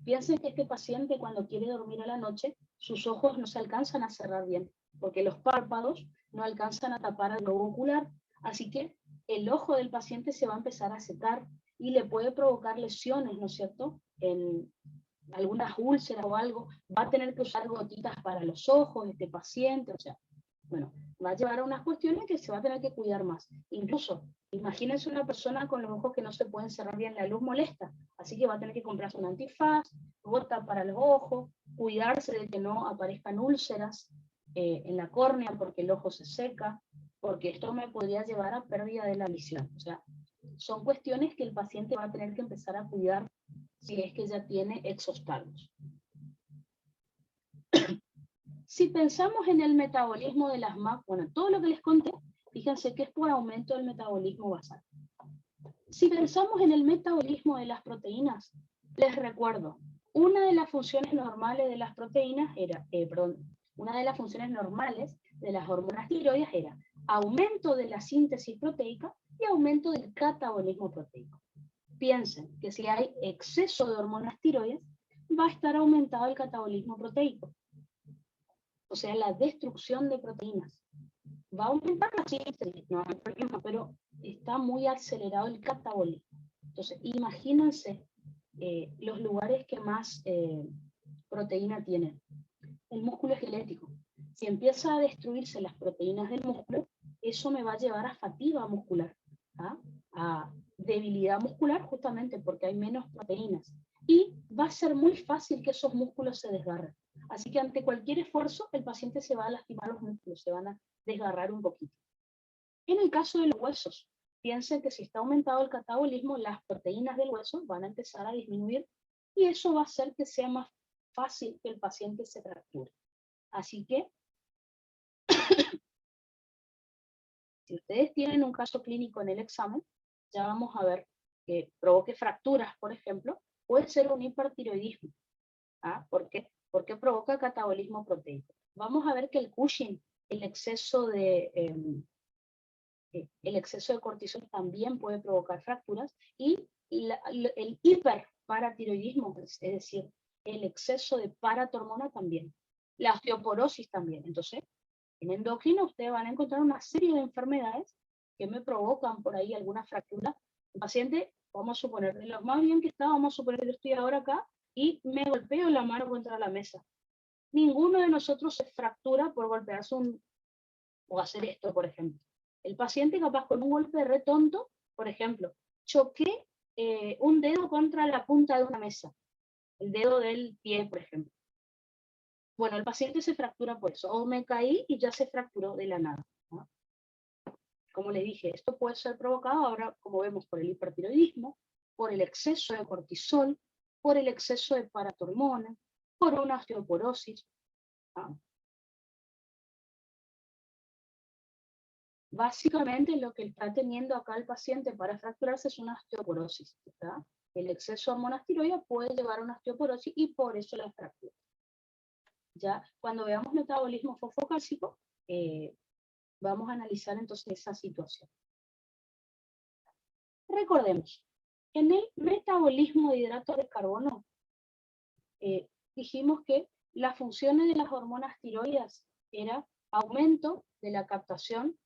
Piensen que este paciente cuando quiere dormir a la noche, sus ojos no se alcanzan a cerrar bien, porque los párpados no alcanzan a tapar el globo ocular, así que el ojo del paciente se va a empezar a secar y le puede provocar lesiones, ¿no es cierto?, en algunas úlceras o algo, va a tener que usar gotitas para los ojos este paciente, o sea, bueno, va a llevar a unas cuestiones que se va a tener que cuidar más. Incluso, imagínense una persona con los ojos que no se pueden cerrar bien, la luz molesta, así que va a tener que comprarse un antifaz, gota para los ojos, cuidarse de que no aparezcan úlceras en la córnea porque el ojo se seca, porque esto me podría llevar a pérdida de la visión. O sea, son cuestiones que el paciente va a tener que empezar a cuidar si es que ya tiene exoftalmos. Si pensamos en el metabolismo de las MAP, bueno, todo lo que les conté, fíjense que es por aumento del metabolismo basal. Si pensamos en el metabolismo de las proteínas, les recuerdo, una de las funciones normales de las proteínas era, una de las funciones normales de las hormonas tiroides era aumento de la síntesis proteica y aumento del catabolismo proteico. Piensen que si hay exceso de hormonas tiroides, va a estar aumentado el catabolismo proteico. O sea, la destrucción de proteínas. Va a aumentar la síntesis, no hay problema, pero está muy acelerado el catabolismo. Entonces, imagínense los lugares que más proteína tienen. El músculo esquelético. Si empieza a destruirse las proteínas del músculo, eso me va a llevar a fatiga muscular, ¿ah? A debilidad muscular, justamente porque hay menos proteínas. Y va a ser muy fácil que esos músculos se desgarren. Así que ante cualquier esfuerzo, el paciente se va a lastimar los músculos, se van a desgarrar un poquito. En el caso de los huesos, piensen que si está aumentado el catabolismo, las proteínas del hueso van a empezar a disminuir y eso va a hacer que sea más fácil que el paciente se fracture. Así que, si ustedes tienen un caso clínico en el examen, ya vamos a ver que provoque fracturas, por ejemplo, puede ser un hipertiroidismo. ¿Ah? ¿Por qué? Porque provoca catabolismo proteico. Vamos a ver que el Cushing, el exceso de cortisol también puede provocar fracturas y el hiperparatiroidismo, es decir, el exceso de paratormona también. La osteoporosis también. Entonces, en endocrino ustedes van a encontrar una serie de enfermedades que me provocan por ahí alguna fractura. El paciente, vamos a suponer, de los más bien que está, vamos a suponer que yo estoy ahora acá y me golpeo la mano contra la mesa. Ninguno de nosotros se fractura por golpearse o hacer esto, por ejemplo. El paciente capaz con un golpe re tonto, por ejemplo, choqué un dedo contra la punta de una mesa, el dedo del pie, por ejemplo. Bueno, el paciente se fractura por eso, o me caí y ya se fracturó de la nada, ¿no? Como les dije, esto puede ser provocado ahora, como vemos, por el hipertiroidismo, por el exceso de cortisol, por el exceso de paratormona, por una osteoporosis. ¿No? Básicamente lo que está teniendo acá el paciente para fracturarse es una osteoporosis. ¿Está? El exceso de hormonas tiroides puede llevar a una osteoporosis y por eso la fractura. Ya cuando veamos metabolismo fosfocálcico, vamos a analizar entonces esa situación. Recordemos, en el metabolismo de hidratos de carbono, dijimos que las funciones de las hormonas tiroides era aumento de la captación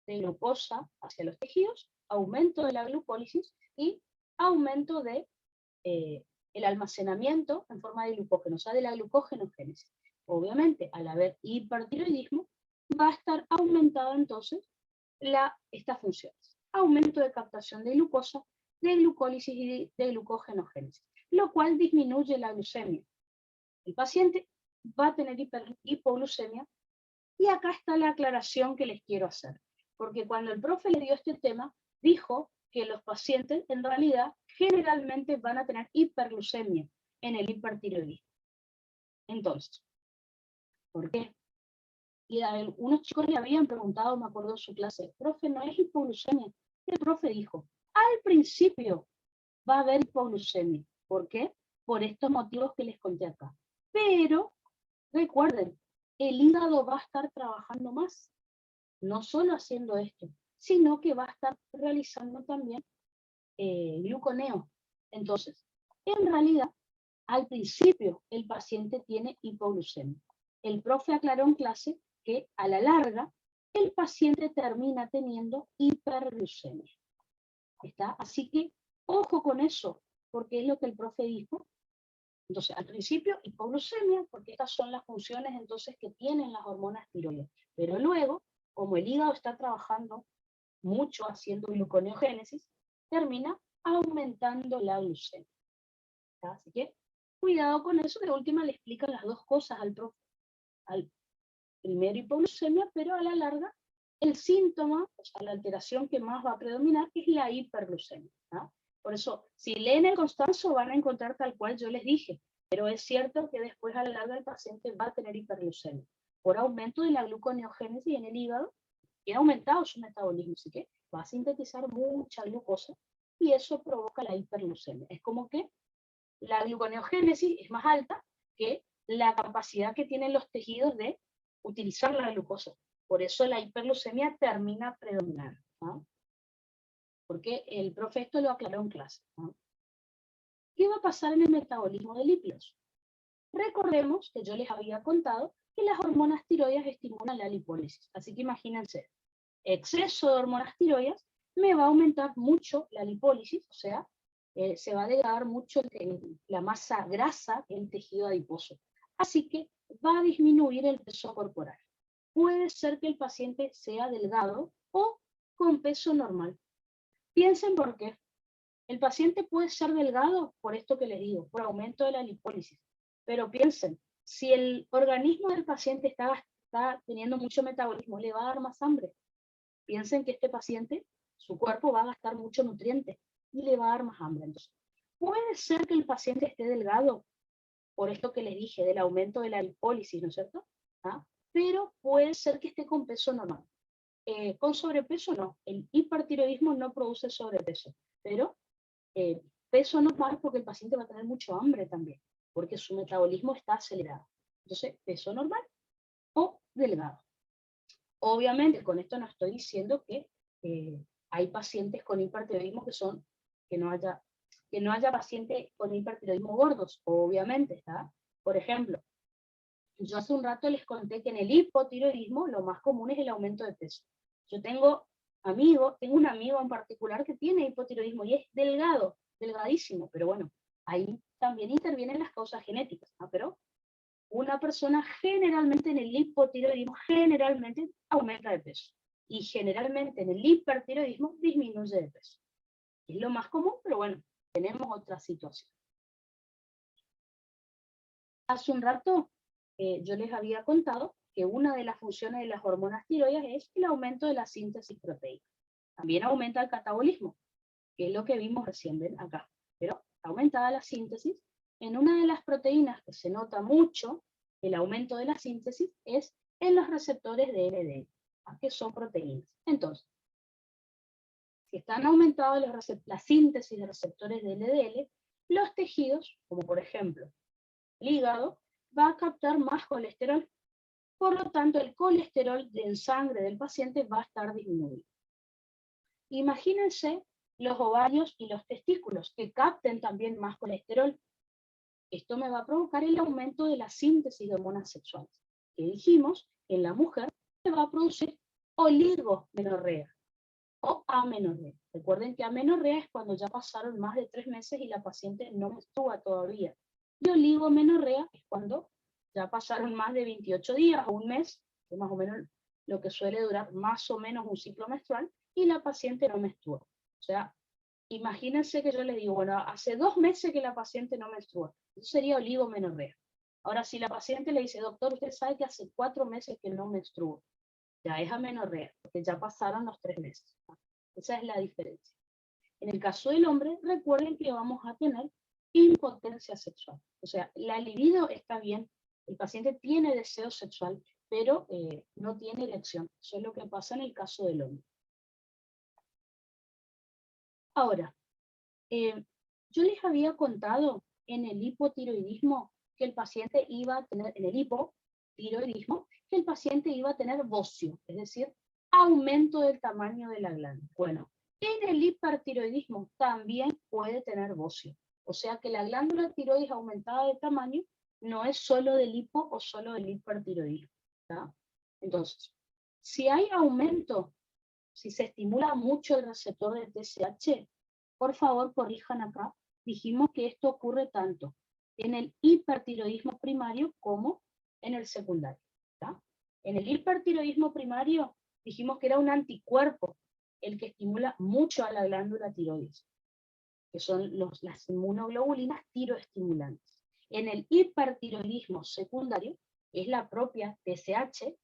de glucosa hacia los tejidos, aumento de la glucólisis y aumento de el almacenamiento en forma de glucógeno, o sea, de la glucogenogénesis. Obviamente, al haber hipertiroidismo, va a estar aumentado entonces estas funciones. Aumento de captación de glucosa, de glucólisis y de glucogenogénesis, lo cual disminuye la glucemia. El paciente va a tener hipoglucemia y acá está la aclaración que les quiero hacer. Porque cuando el profe le dio este tema, dijo que los pacientes en realidad generalmente van a tener hiperglucemia en el hipertiroidismo. Entonces, ¿por qué? Y unos chicos le habían preguntado, me acuerdo en su clase, profe, ¿no es hipoglucemia? Y el profe dijo, al principio va a haber hipoglucemia. ¿Por qué? Por estos motivos que les conté acá. Pero, recuerden, el hígado va a estar trabajando más. No solo haciendo esto, sino que va a estar realizando también gluconeo. Entonces, en realidad, al principio el paciente tiene hipoglucemia. El profe aclaró en clase que a la larga el paciente termina teniendo hiperglucemia. ¿Está? Así que ojo con eso, porque es lo que el profe dijo. Entonces, al principio, hipoglucemia, porque estas son las funciones entonces que tienen las hormonas tiroides. Pero luego, como el hígado está trabajando mucho haciendo gluconeogénesis, termina aumentando la glucemia. ¿Está? Así que cuidado con eso, de última le explican las dos cosas al profe. Al primero hipoglucemia, pero a la larga el síntoma, o sea, la alteración que más va a predominar es la hiperglucemia. ¿No? Por eso, si leen el Constanzo van a encontrar tal cual yo les dije, pero es cierto que después a la larga el paciente va a tener hiperglucemia por aumento de la gluconeogénesis en el hígado y ha aumentado su metabolismo, así que va a sintetizar mucha glucosa y eso provoca la hiperglucemia. Es como que la gluconeogénesis es más alta que la capacidad que tienen los tejidos de utilizar la glucosa. Por eso la hiperglucemia termina predominando, ¿no? Porque el profe esto lo aclaró en clase, ¿no? ¿Qué va a pasar en el metabolismo de lípidos? Recordemos que yo les había contado que las hormonas tiroides estimulan la lipólisis. Así que imagínense, exceso de hormonas tiroides me va a aumentar mucho la lipólisis, o sea, se va a degradar mucho la masa grasa en tejido adiposo. Así que va a disminuir el peso corporal. Puede ser que el paciente sea delgado o con peso normal. Piensen por qué. El paciente puede ser delgado por esto que les digo, por aumento de la lipólisis. Pero piensen, si el organismo del paciente está teniendo mucho metabolismo, le va a dar más hambre. Piensen que este paciente, su cuerpo va a gastar mucho nutriente y le va a dar más hambre. Entonces, puede ser que el paciente esté delgado, por esto que les dije, del aumento de la lipólisis, ¿no es cierto? ¿Ah? Pero puede ser que esté con peso normal. Con sobrepeso no, el hipertiroidismo no produce sobrepeso, pero peso normal porque el paciente va a tener mucho hambre también, porque su metabolismo está acelerado. Entonces, peso normal o delgado. Obviamente, con esto no estoy diciendo que hay pacientes con hipertiroidismo que no haya pacientes con hipertiroidismo gordos, obviamente, ¿está? Por ejemplo, yo hace un rato les conté que en el hipotiroidismo lo más común es el aumento de peso. Yo tengo un amigo en particular que tiene hipotiroidismo y es delgado, delgadísimo, pero bueno, ahí también intervienen las causas genéticas, ¿no? Pero una persona generalmente en el hipotiroidismo generalmente aumenta de peso y generalmente en el hipertiroidismo disminuye de peso. Es lo más común, pero bueno, tenemos otra situación. Hace un rato yo les había contado que una de las funciones de las hormonas tiroides es el aumento de la síntesis proteica. También aumenta el catabolismo, que es lo que vimos recién, ven acá. Pero aumentada la síntesis, en una de las proteínas que se nota mucho el aumento de la síntesis es en los receptores de LDL, que son proteínas. Entonces, si están aumentados la síntesis de receptores de LDL, los tejidos, como por ejemplo el hígado, va a captar más colesterol. Por lo tanto, el colesterol en sangre del paciente va a estar disminuido. Imagínense los ovarios y los testículos que capten también más colesterol. Esto me va a provocar el aumento de la síntesis de hormonas sexuales. Que dijimos, en la mujer se va a producir oligomenorrea o amenorrea. Recuerden que amenorrea es cuando ya pasaron más de 3 meses y la paciente no menstrua todavía. Y oligomenorrea es cuando ya pasaron más de 28 días o un mes, que es más o menos lo que suele durar más o menos un ciclo menstrual, y la paciente no menstrua. O sea, imagínense que yo les digo, bueno, hace 2 meses que la paciente no menstrua. Eso sería oligomenorrea. Ahora, si la paciente le dice, doctor, usted sabe que hace 4 meses que no menstrua, ya es amenorrea, porque ya pasaron los 3 meses. Esa es la diferencia. En el caso del hombre, recuerden que vamos a tener impotencia sexual. O sea, la libido está bien, el paciente tiene deseo sexual, pero no tiene erección. Eso es lo que pasa en el caso del hombre. Ahora, yo les había contado en el hipotiroidismo que el paciente iba a tener, en el hipotiroidismo, que el paciente iba a tener bocio, es decir, aumento del tamaño de la glándula. Bueno, en el hipertiroidismo también puede tener bocio. O sea que la glándula tiroides aumentada de tamaño no es solo del hipo o solo del hipertiroidismo. ¿Tá? Entonces, si hay aumento, si se estimula mucho el receptor de TSH, por favor corrijan acá, dijimos que esto ocurre tanto en el hipertiroidismo primario como en el secundario. ¿Tá? En el hipertiroidismo primario dijimos que era un anticuerpo el que estimula mucho a la glándula tiroides, que son las inmunoglobulinas tiroestimulantes. En el hipertiroidismo secundario es la propia TSH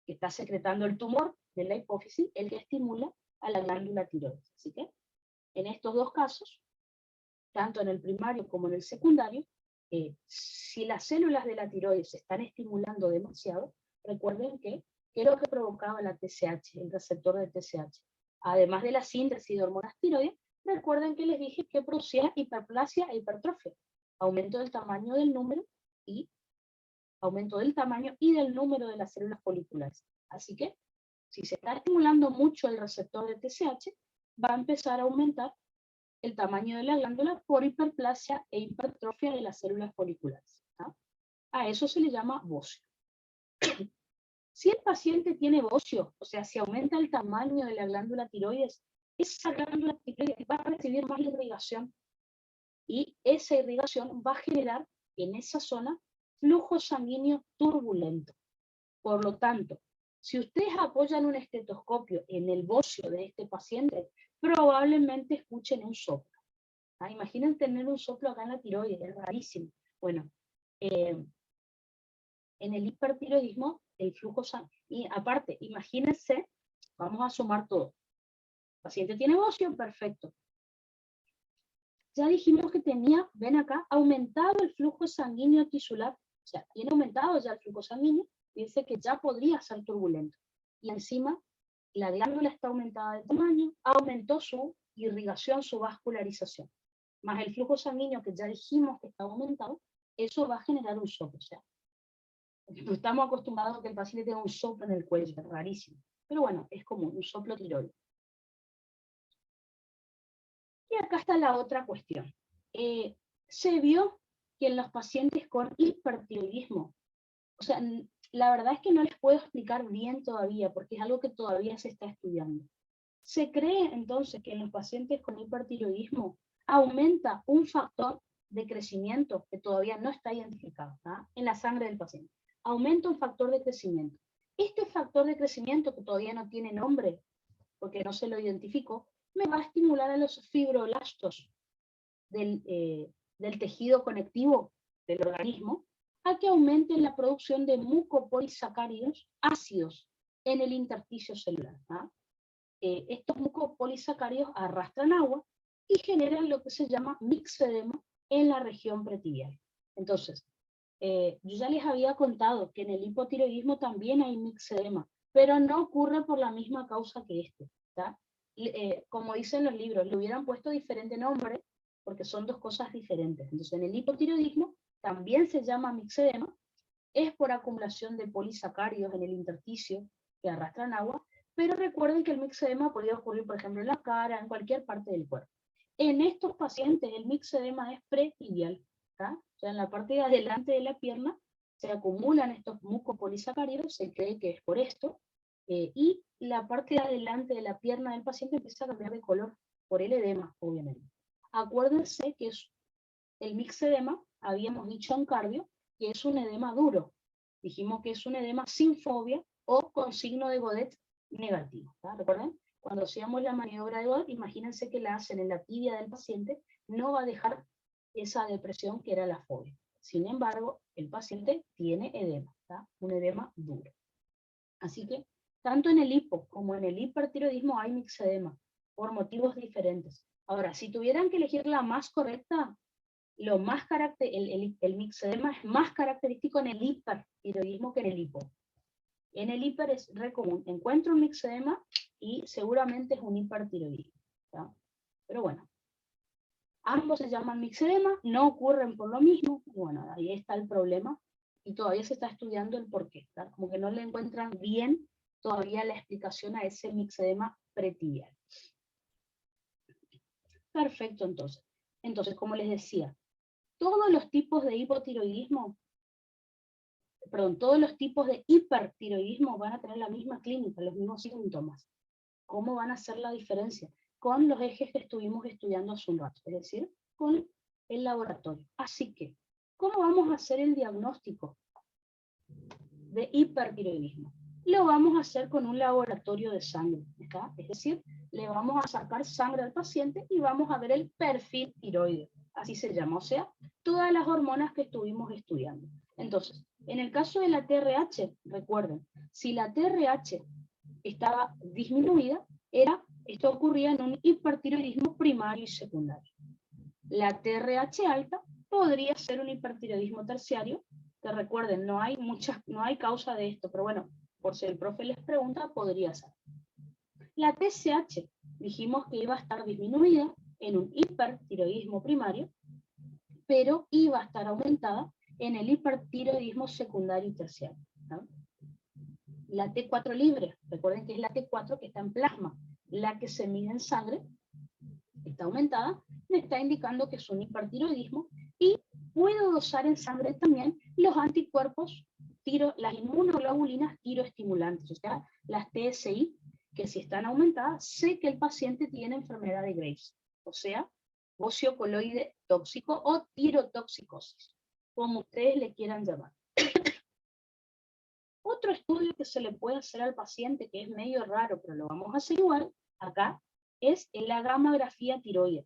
que está secretando el tumor de la hipófisis el que estimula a la glándula tiroides. Así que en estos dos casos, tanto en el primario como en el secundario, si las células de la tiroides se están estimulando demasiado, recuerden que ¿qué es lo que provocaba la TSH, el receptor de TSH? Además de la síntesis de hormonas tiroides, recuerden que les dije que producía hiperplasia e hipertrofia, aumento del tamaño del número y aumento del tamaño y del número de las células foliculares. Así que, si se está estimulando mucho el receptor de TSH, va a empezar a aumentar el tamaño de la glándula por hiperplasia e hipertrofia de las células foliculares. ¿Ah? A eso se le llama bocio. Si el paciente tiene bocio, o sea, si aumenta el tamaño de la glándula tiroides, esa glándula tiroides va a recibir más irrigación y esa irrigación va a generar en esa zona flujo sanguíneo turbulento. Por lo tanto, si ustedes apoyan un estetoscopio en el bocio de este paciente, probablemente escuchen un soplo. ¿Ah? Imaginen tener un soplo acá en la tiroides, es rarísimo. Bueno, en el hipertiroidismo, el flujo sanguíneo, y aparte, imagínense, vamos a sumar todo. El paciente tiene bocio, perfecto. Ya dijimos que tenía, ven acá, aumentado el flujo sanguíneo tisular, o sea, tiene aumentado ya el flujo sanguíneo, y dice que ya podría ser turbulento. Y encima, la glándula está aumentada de tamaño, aumentó su irrigación, su vascularización, más el flujo sanguíneo que ya dijimos que está aumentado, eso va a generar un soplo. O sea, no estamos acostumbrados a que el paciente tenga un soplo en el cuello, es rarísimo. Pero bueno, es común, un soplo tiroideo. Y acá está la otra cuestión. Se vio que en los pacientes con hipertiroidismo, o sea, la verdad es que no les puedo explicar bien todavía, porque es algo que todavía se está estudiando. Se cree entonces que en los pacientes con hipertiroidismo aumenta un factor de crecimiento que todavía no está identificado, ¿tá? En la sangre del paciente. Aumenta un factor de crecimiento. Este factor de crecimiento, que todavía no tiene nombre, porque no se lo identificó, me va a estimular a los fibroblastos del tejido conectivo del organismo a que aumenten la producción de mucopolisacáridos ácidos en el intersticio celular. ¿Ah? Estos mucopolisacáridos arrastran agua y generan lo que se llama mixedema en la región pretibial. Entonces, yo ya les había contado que en el hipotiroidismo también hay mixedema, pero no ocurre por la misma causa que este. ¿Tá? Como dicen los libros, le hubieran puesto diferente nombre porque son dos cosas diferentes. Entonces, en el hipotiroidismo también se llama mixedema, es por acumulación de polisacáridos en el intersticio que arrastran agua, pero recuerden que el mixedema podría ocurrir, por ejemplo, en la cara, en cualquier parte del cuerpo. En estos pacientes, el mixedema es pretibial. O sea, en la parte de adelante de la pierna se acumulan estos mucopolisacáridos, se cree que es por esto, y la parte de adelante de la pierna del paciente empieza a cambiar de color por el edema, obviamente. Acuérdense que el mixedema, habíamos dicho en cardio, que es un edema duro. Dijimos que es un edema sin fobia o con signo de Godet negativo. ¿Tá? ¿Recuerden? Cuando hacíamos la maniobra de Godet, imagínense que la hacen en la tibia del paciente, no va a dejar esa depresión que era la fobia. Sin embargo, el paciente tiene edema, ¿tá? Un edema duro. Así que, tanto en el hipo como en el hipertiroidismo hay mixedema, por motivos diferentes. Ahora, si tuvieran que elegir la más correcta, lo más el mixedema es más característico en el hipertiroidismo que en el hipo. En el hiper es re común. Encuentro un mixedema y seguramente es un hipertiroidismo. ¿Tá? Pero bueno, ambos se llaman mixedema, no ocurren por lo mismo. Bueno, ahí está el problema y todavía se está estudiando el porqué. ¿Tá? Como que no le encuentran bien todavía la explicación a ese mixedema pretibial. Perfecto, entonces. Entonces, como les decía, todos los tipos de hipotiroidismo, perdón, todos los tipos de hipertiroidismo van a tener la misma clínica, los mismos síntomas. ¿Cómo van a hacer la diferencia? Con los ejes que estuvimos estudiando hace un rato, es decir, con el laboratorio. Así que, ¿cómo vamos a hacer el diagnóstico de hipertiroidismo? Lo vamos a hacer con un laboratorio de sangre, ¿está? Es decir, le vamos a sacar sangre al paciente y vamos a ver el perfil tiroideo, así se llama, o sea, todas las hormonas que estuvimos estudiando. Entonces, en el caso de la TRH, recuerden, si la TRH estaba disminuida, esto ocurría en un hipertiroidismo primario y secundario. La TRH alta podría ser un hipertiroidismo terciario, que recuerden, no hay causa de esto, pero bueno, por si el profe les pregunta, podría ser. La TSH dijimos que iba a estar disminuida en un hipertiroidismo primario, pero iba a estar aumentada en el hipertiroidismo secundario y terciario, ¿no? La T4 libre, recuerden que es la T4 que está en plasma, la que se mide en sangre, está aumentada, me está indicando que es un hipertiroidismo y puedo dosar en sangre también los anticuerpos, las inmunoglobulinas tiroestimulantes, o sea, las TSI, que si están aumentadas, sé que el paciente tiene enfermedad de Graves, o sea, óseo coloide tóxico o tirotoxicosis, como ustedes le quieran llamar. Otro estudio que se le puede hacer al paciente, que es medio raro, pero lo vamos a hacer igual, acá, es la gamografía tiroidea.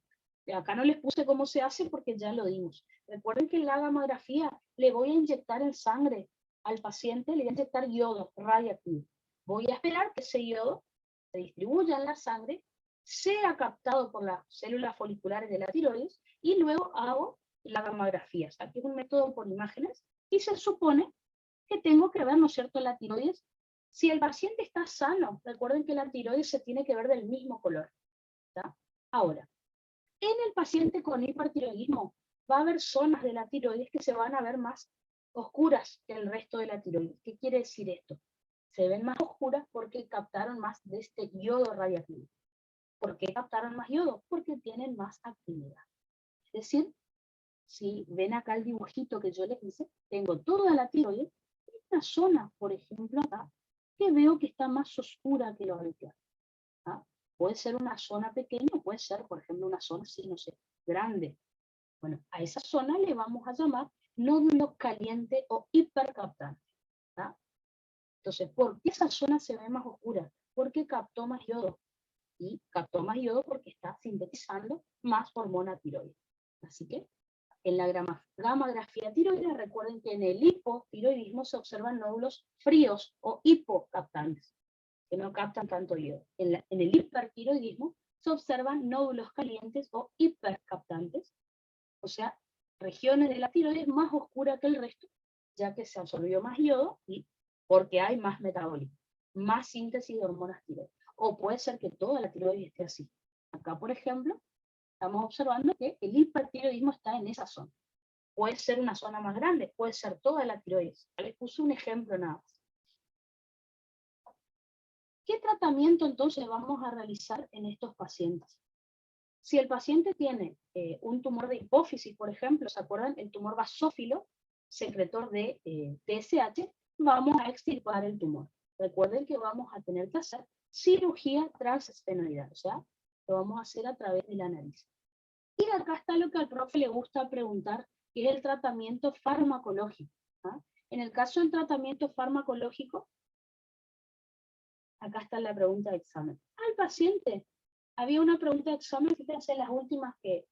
Acá no les puse cómo se hace porque ya lo dimos. Recuerden que en la gamografía le voy a inyectar en sangre al paciente, le voy a inyectar yodo radiactivo. Voy a esperar que ese yodo se distribuya en la sangre, sea captado por las células foliculares de la tiroides y luego hago la gamografía. O sea, que es un método por imágenes y se supone que tengo que ver, ¿no es cierto?, la tiroides. Si el paciente está sano, recuerden que la tiroides se tiene que ver del mismo color, ¿tá? Ahora, en el paciente con hipertiroidismo va a haber zonas de la tiroides que se van a ver más oscuras que el resto de la tiroides. ¿Qué quiere decir esto? Se ven más oscuras porque captaron más de este yodo radiactivo. ¿Por qué captaron más yodo? Porque tienen más actividad. Es decir, si ven acá el dibujito que yo les hice, tengo toda la tiroides, una zona, por ejemplo, acá, que veo que está más oscura que lo habitual. ¿Ah? Puede ser una zona pequeña, puede ser, por ejemplo, una zona así, no sé, grande. Bueno, a esa zona le vamos a llamar nódulo caliente o hipercaptante. ¿Ah? Entonces, ¿por qué esa zona se ve más oscura? Porque captó más yodo. Y captó más yodo porque está sintetizando más hormona tiroides. Así que en la gamografía tiroidea, recuerden que en el hipotiroidismo se observan nódulos fríos o hipocaptantes, que no captan tanto yodo. En el hipertiroidismo se observan nódulos calientes o hipercaptantes, o sea, regiones de la tiroides más oscuras que el resto, ya que se absorbió más yodo y porque hay más metabólico, más síntesis de hormonas tiroides. O puede ser que toda la tiroides esté así. Acá, por ejemplo, estamos observando que el hipertiroidismo está en esa zona. Puede ser una zona más grande, puede ser toda la tiroides. Les puse un ejemplo nada más. ¿Qué tratamiento entonces vamos a realizar en estos pacientes? Si el paciente tiene un tumor de hipófisis, por ejemplo, ¿se acuerdan? El tumor basófilo, secretor de TSH, vamos a extirpar el tumor. Recuerden que vamos a tener que hacer cirugía transesfenoidal, o sea, lo vamos a hacer a través de la nariz. Y acá está lo que al profe le gusta preguntar, que es el tratamiento farmacológico. ¿Ah? En el caso del tratamiento farmacológico, acá está la pregunta de examen. Al paciente, había una pregunta de examen, fíjense las últimas de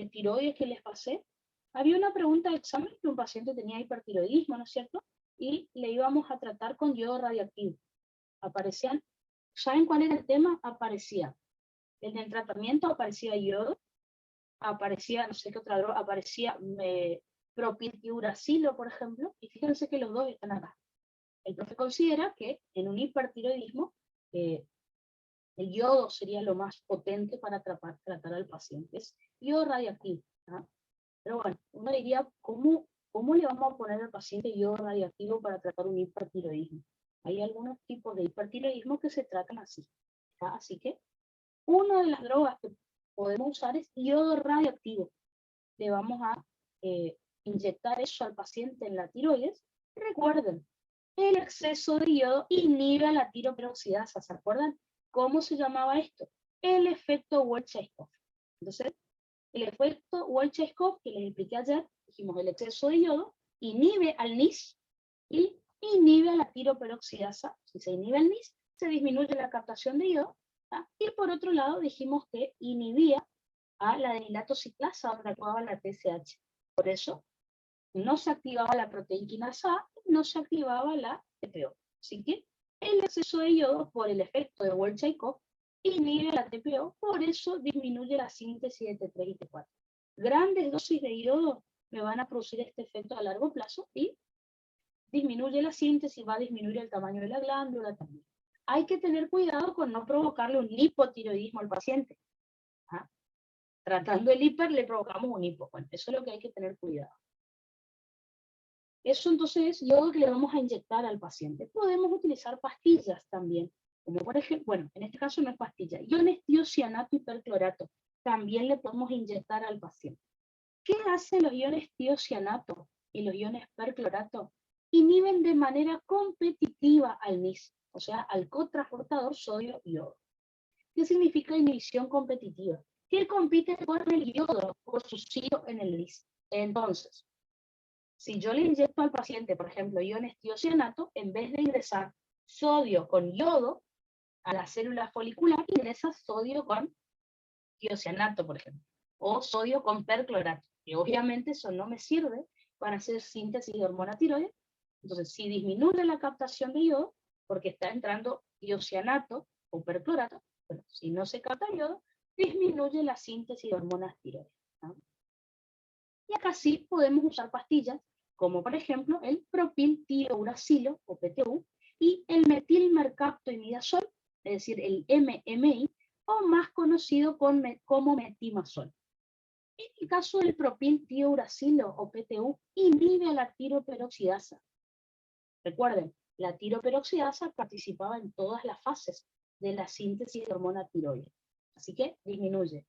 tiroides que les pasé, había una pregunta de examen que un paciente tenía hipertiroidismo, ¿no es cierto? Y le íbamos a tratar con yodo radioactivo. Aparecían, ¿saben cuál era el tema? Aparecía, en el tratamiento aparecía yodo, aparecía, no sé qué otra droga, aparecía propiltiuracilo, por ejemplo, y fíjense que los dos están acá. El profe considera que en un hipertiroidismo el yodo sería lo más potente para tratar al paciente. Es yodo radioactivo. ¿Ah? Pero bueno, uno diría, ¿cómo le vamos a poner al paciente yodo radioactivo para tratar un hipertiroidismo? Hay algunos tipos de hipertiroidismo que se tratan así. ¿Ah? Así que una de las drogas que podemos usar es yodo radioactivo. le vamos a inyectar eso al paciente en la tiroides. Recuerden, el exceso de yodo inhibe a la tiroperoxidasa. ¿Se acuerdan cómo se llamaba esto? El efecto Wolff-Chaikoff. Entonces, el efecto Wolff-Chaikoff que les expliqué ayer, dijimos el exceso de yodo inhibe al NIS y inhibe a la tiroperoxidasa. Si se inhibe al NIS, se disminuye la captación de yodo. ¿tá? Y por otro lado, dijimos que inhibía a la denilato ciclasa, donde actuaba la TSH. Por eso, no se activaba la proteína A, no se activaba la TPO. Así que el exceso de yodo, por el efecto de Wolff-Chaikoff, inhibe la TPO, por eso disminuye la síntesis de T3 y T4. Grandes dosis de yodo me van a producir este efecto a largo plazo y disminuye la síntesis, va a disminuir el tamaño de la glándula también. Hay que tener cuidado con no provocarle un hipotiroidismo al paciente. ¿Ah? Tratando el hiper le provocamos un hipo. Bueno, eso es lo que hay que tener cuidado. Eso entonces es yodo que le vamos a inyectar al paciente. Podemos utilizar pastillas también, como por ejemplo, bueno, en este caso no es pastilla, iones tiocianato y perclorato, también le podemos inyectar al paciente. ¿Qué hacen los iones tiocianato y los iones perclorato? Inhiben de manera competitiva al NIS, o sea, al cotransportador sodio-yodo. ¿Qué significa inhibición competitiva? Que compite con el yodo por su sitio en el NIS. Entonces, si yo le inyecto al paciente, por ejemplo, iones tiocianato, en vez de ingresar sodio con yodo a la célula folicular, ingresa sodio con tiocianato, por ejemplo, o sodio con perclorato, que obviamente eso no me sirve para hacer síntesis de hormona tiroides. Entonces, si disminuye la captación de yodo, porque está entrando tiocianato o perclorato, bueno, si no se capta yodo, disminuye la síntesis de hormonas tiroides. ¿no? Y acá sí podemos usar pastillas, como por ejemplo el propiltiouracilo, o PTU, y el metilmercaptoimidazol, es decir, el MMI, o más conocido como metimazol. En el caso del propiltiouracilo, o PTU, inhibe a la tiroperoxidasa. Recuerden, la tiroperoxidasa participaba en todas las fases de la síntesis de hormona tiroides. Así que disminuye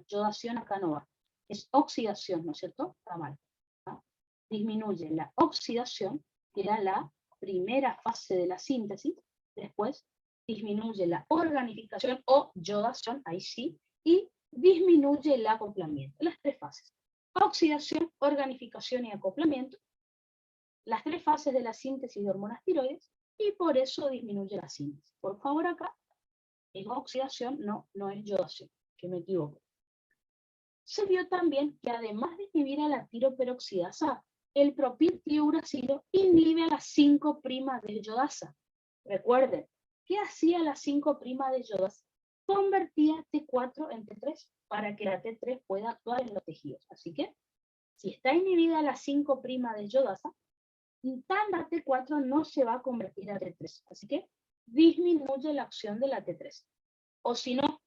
yodación acá no va. Es oxidación, ¿no es cierto? Está mal. ¿no? Disminuye la oxidación, que era la primera fase de la síntesis. Después disminuye la organificación o yodación, ahí sí, y disminuye el acoplamiento. Las tres fases. Oxidación, organificación y acoplamiento. Las tres fases de la síntesis de hormonas tiroides, y por eso disminuye la síntesis. Por favor, acá es oxidación, no es yodación, que me equivoco. Se vio también que además de inhibir a la tiroperoxidasa, el propiltiouracilo inhibe a la 5' de yodasa. Recuerden, ¿qué hacía la 5' de yodasa? Convertía T4 en T3 para que la T3 pueda actuar en los tejidos. Así que, si está inhibida la 5' de yodasa, la T4 no se va a convertir a T3. Así que disminuye la acción de la T3. O si no,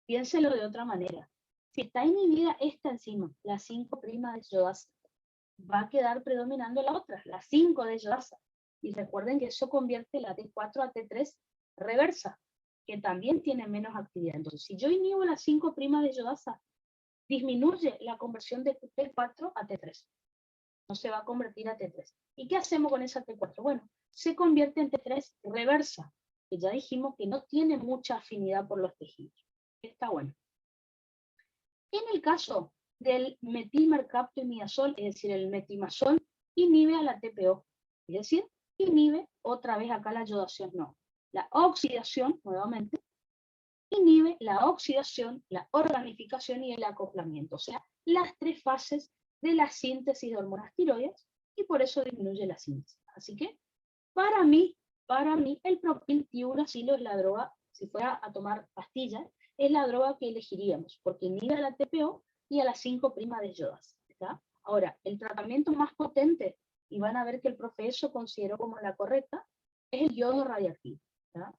piénselo de otra manera. Si está inhibida esta enzima, la 5' de yodasa, va a quedar predominando la otra, la 5 de yodasa. Y recuerden que eso convierte la T4 a T3 reversa, que también tiene menos actividad. Entonces, si yo inhibo la 5' de yodasa, disminuye la conversión de T4 a T3. No se va a convertir a T3. ¿Y qué hacemos con esa T4? Bueno, se convierte en T3 reversa, que ya dijimos que no tiene mucha afinidad por los tejidos. Está bueno. En el caso del metilmercaptoimidazol, es decir, el metimazol, inhibe a la TPO, es decir, inhibe otra vez acá la yodación, no. La oxidación, nuevamente, inhibe la oxidación, la organificación y el acoplamiento, o sea, las tres fases de la síntesis de hormonas tiroides, y por eso disminuye la síntesis. Así que, para mí, el propiltiouracilo es la droga, si fuera a tomar pastillas, es la droga que elegiríamos, porque inhibe a la TPO y a las 5' de yodasa. ¿está? Ahora, el tratamiento más potente, y van a ver que el profe eso consideró como la correcta, es el yodo radiactivo. ¿está?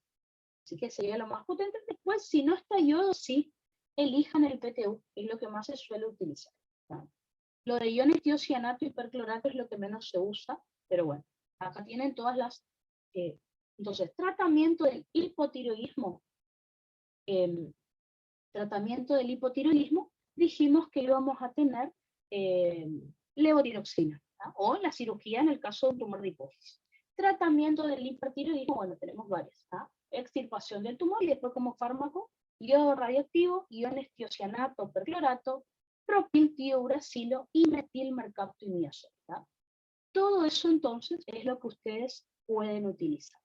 Así que sería lo más potente. Después, si no está yodo, sí, elijan el PTU, que es lo que más se suele utilizar. ¿está? Lo de iones tiocianato y perclorato es lo que menos se usa, pero bueno, acá tienen todas las... entonces, tratamiento del hipotiroidismo. tratamiento del hipotiroidismo, dijimos que íbamos a tener levotiroxina, ¿tá? O la cirugía en el caso de un tumor de hipófisis. Tratamiento del hipertiroidismo, bueno, tenemos varias, ¿tá? Extirpación del tumor y después como fármaco, yodo radioactivo, iones tiocianato, perclorato, propiltiouracilo y metilmercaptoimidazol, ¿tá? Todo eso entonces es lo que ustedes pueden utilizar.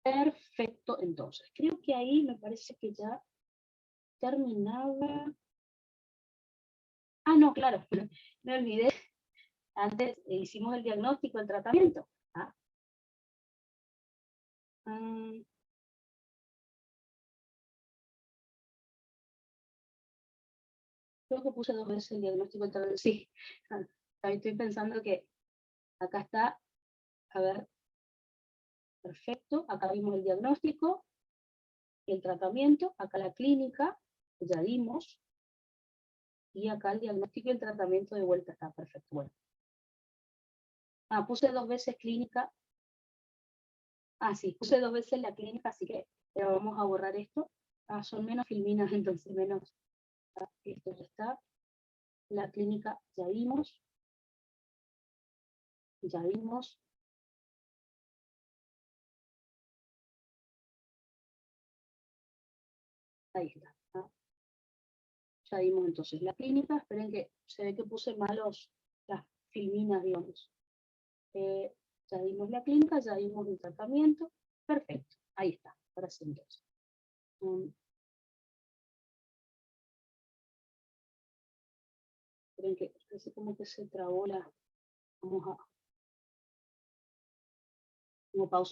Perfecto, entonces. Creo que ahí me parece que ya terminaba. Ah, no, claro, me olvidé. Antes hicimos el diagnóstico, el tratamiento. ¿Ah? Creo que puse 2 veces el diagnóstico, el tratamiento. Sí, estoy pensando que acá está. A ver, perfecto. Acá vimos el diagnóstico, el tratamiento, acá la clínica, ya dimos. Y acá el diagnóstico y el tratamiento de vuelta está perfecto. Bueno. Puse 2 veces clínica. Sí, puse 2 veces la clínica, así que vamos a borrar esto. Son menos filminas, entonces menos. Esto ya está. La clínica ya vimos. Ya vimos. Ahí está. Ya vimos entonces la clínica. Esperen que se ve que puse malos las filminas, digamos. Ya vimos la clínica, ya vimos el tratamiento. Perfecto. Ahí está. Ahora sí entonces. Esperen que parece como que se trabó la. Vamos a. Como pausa.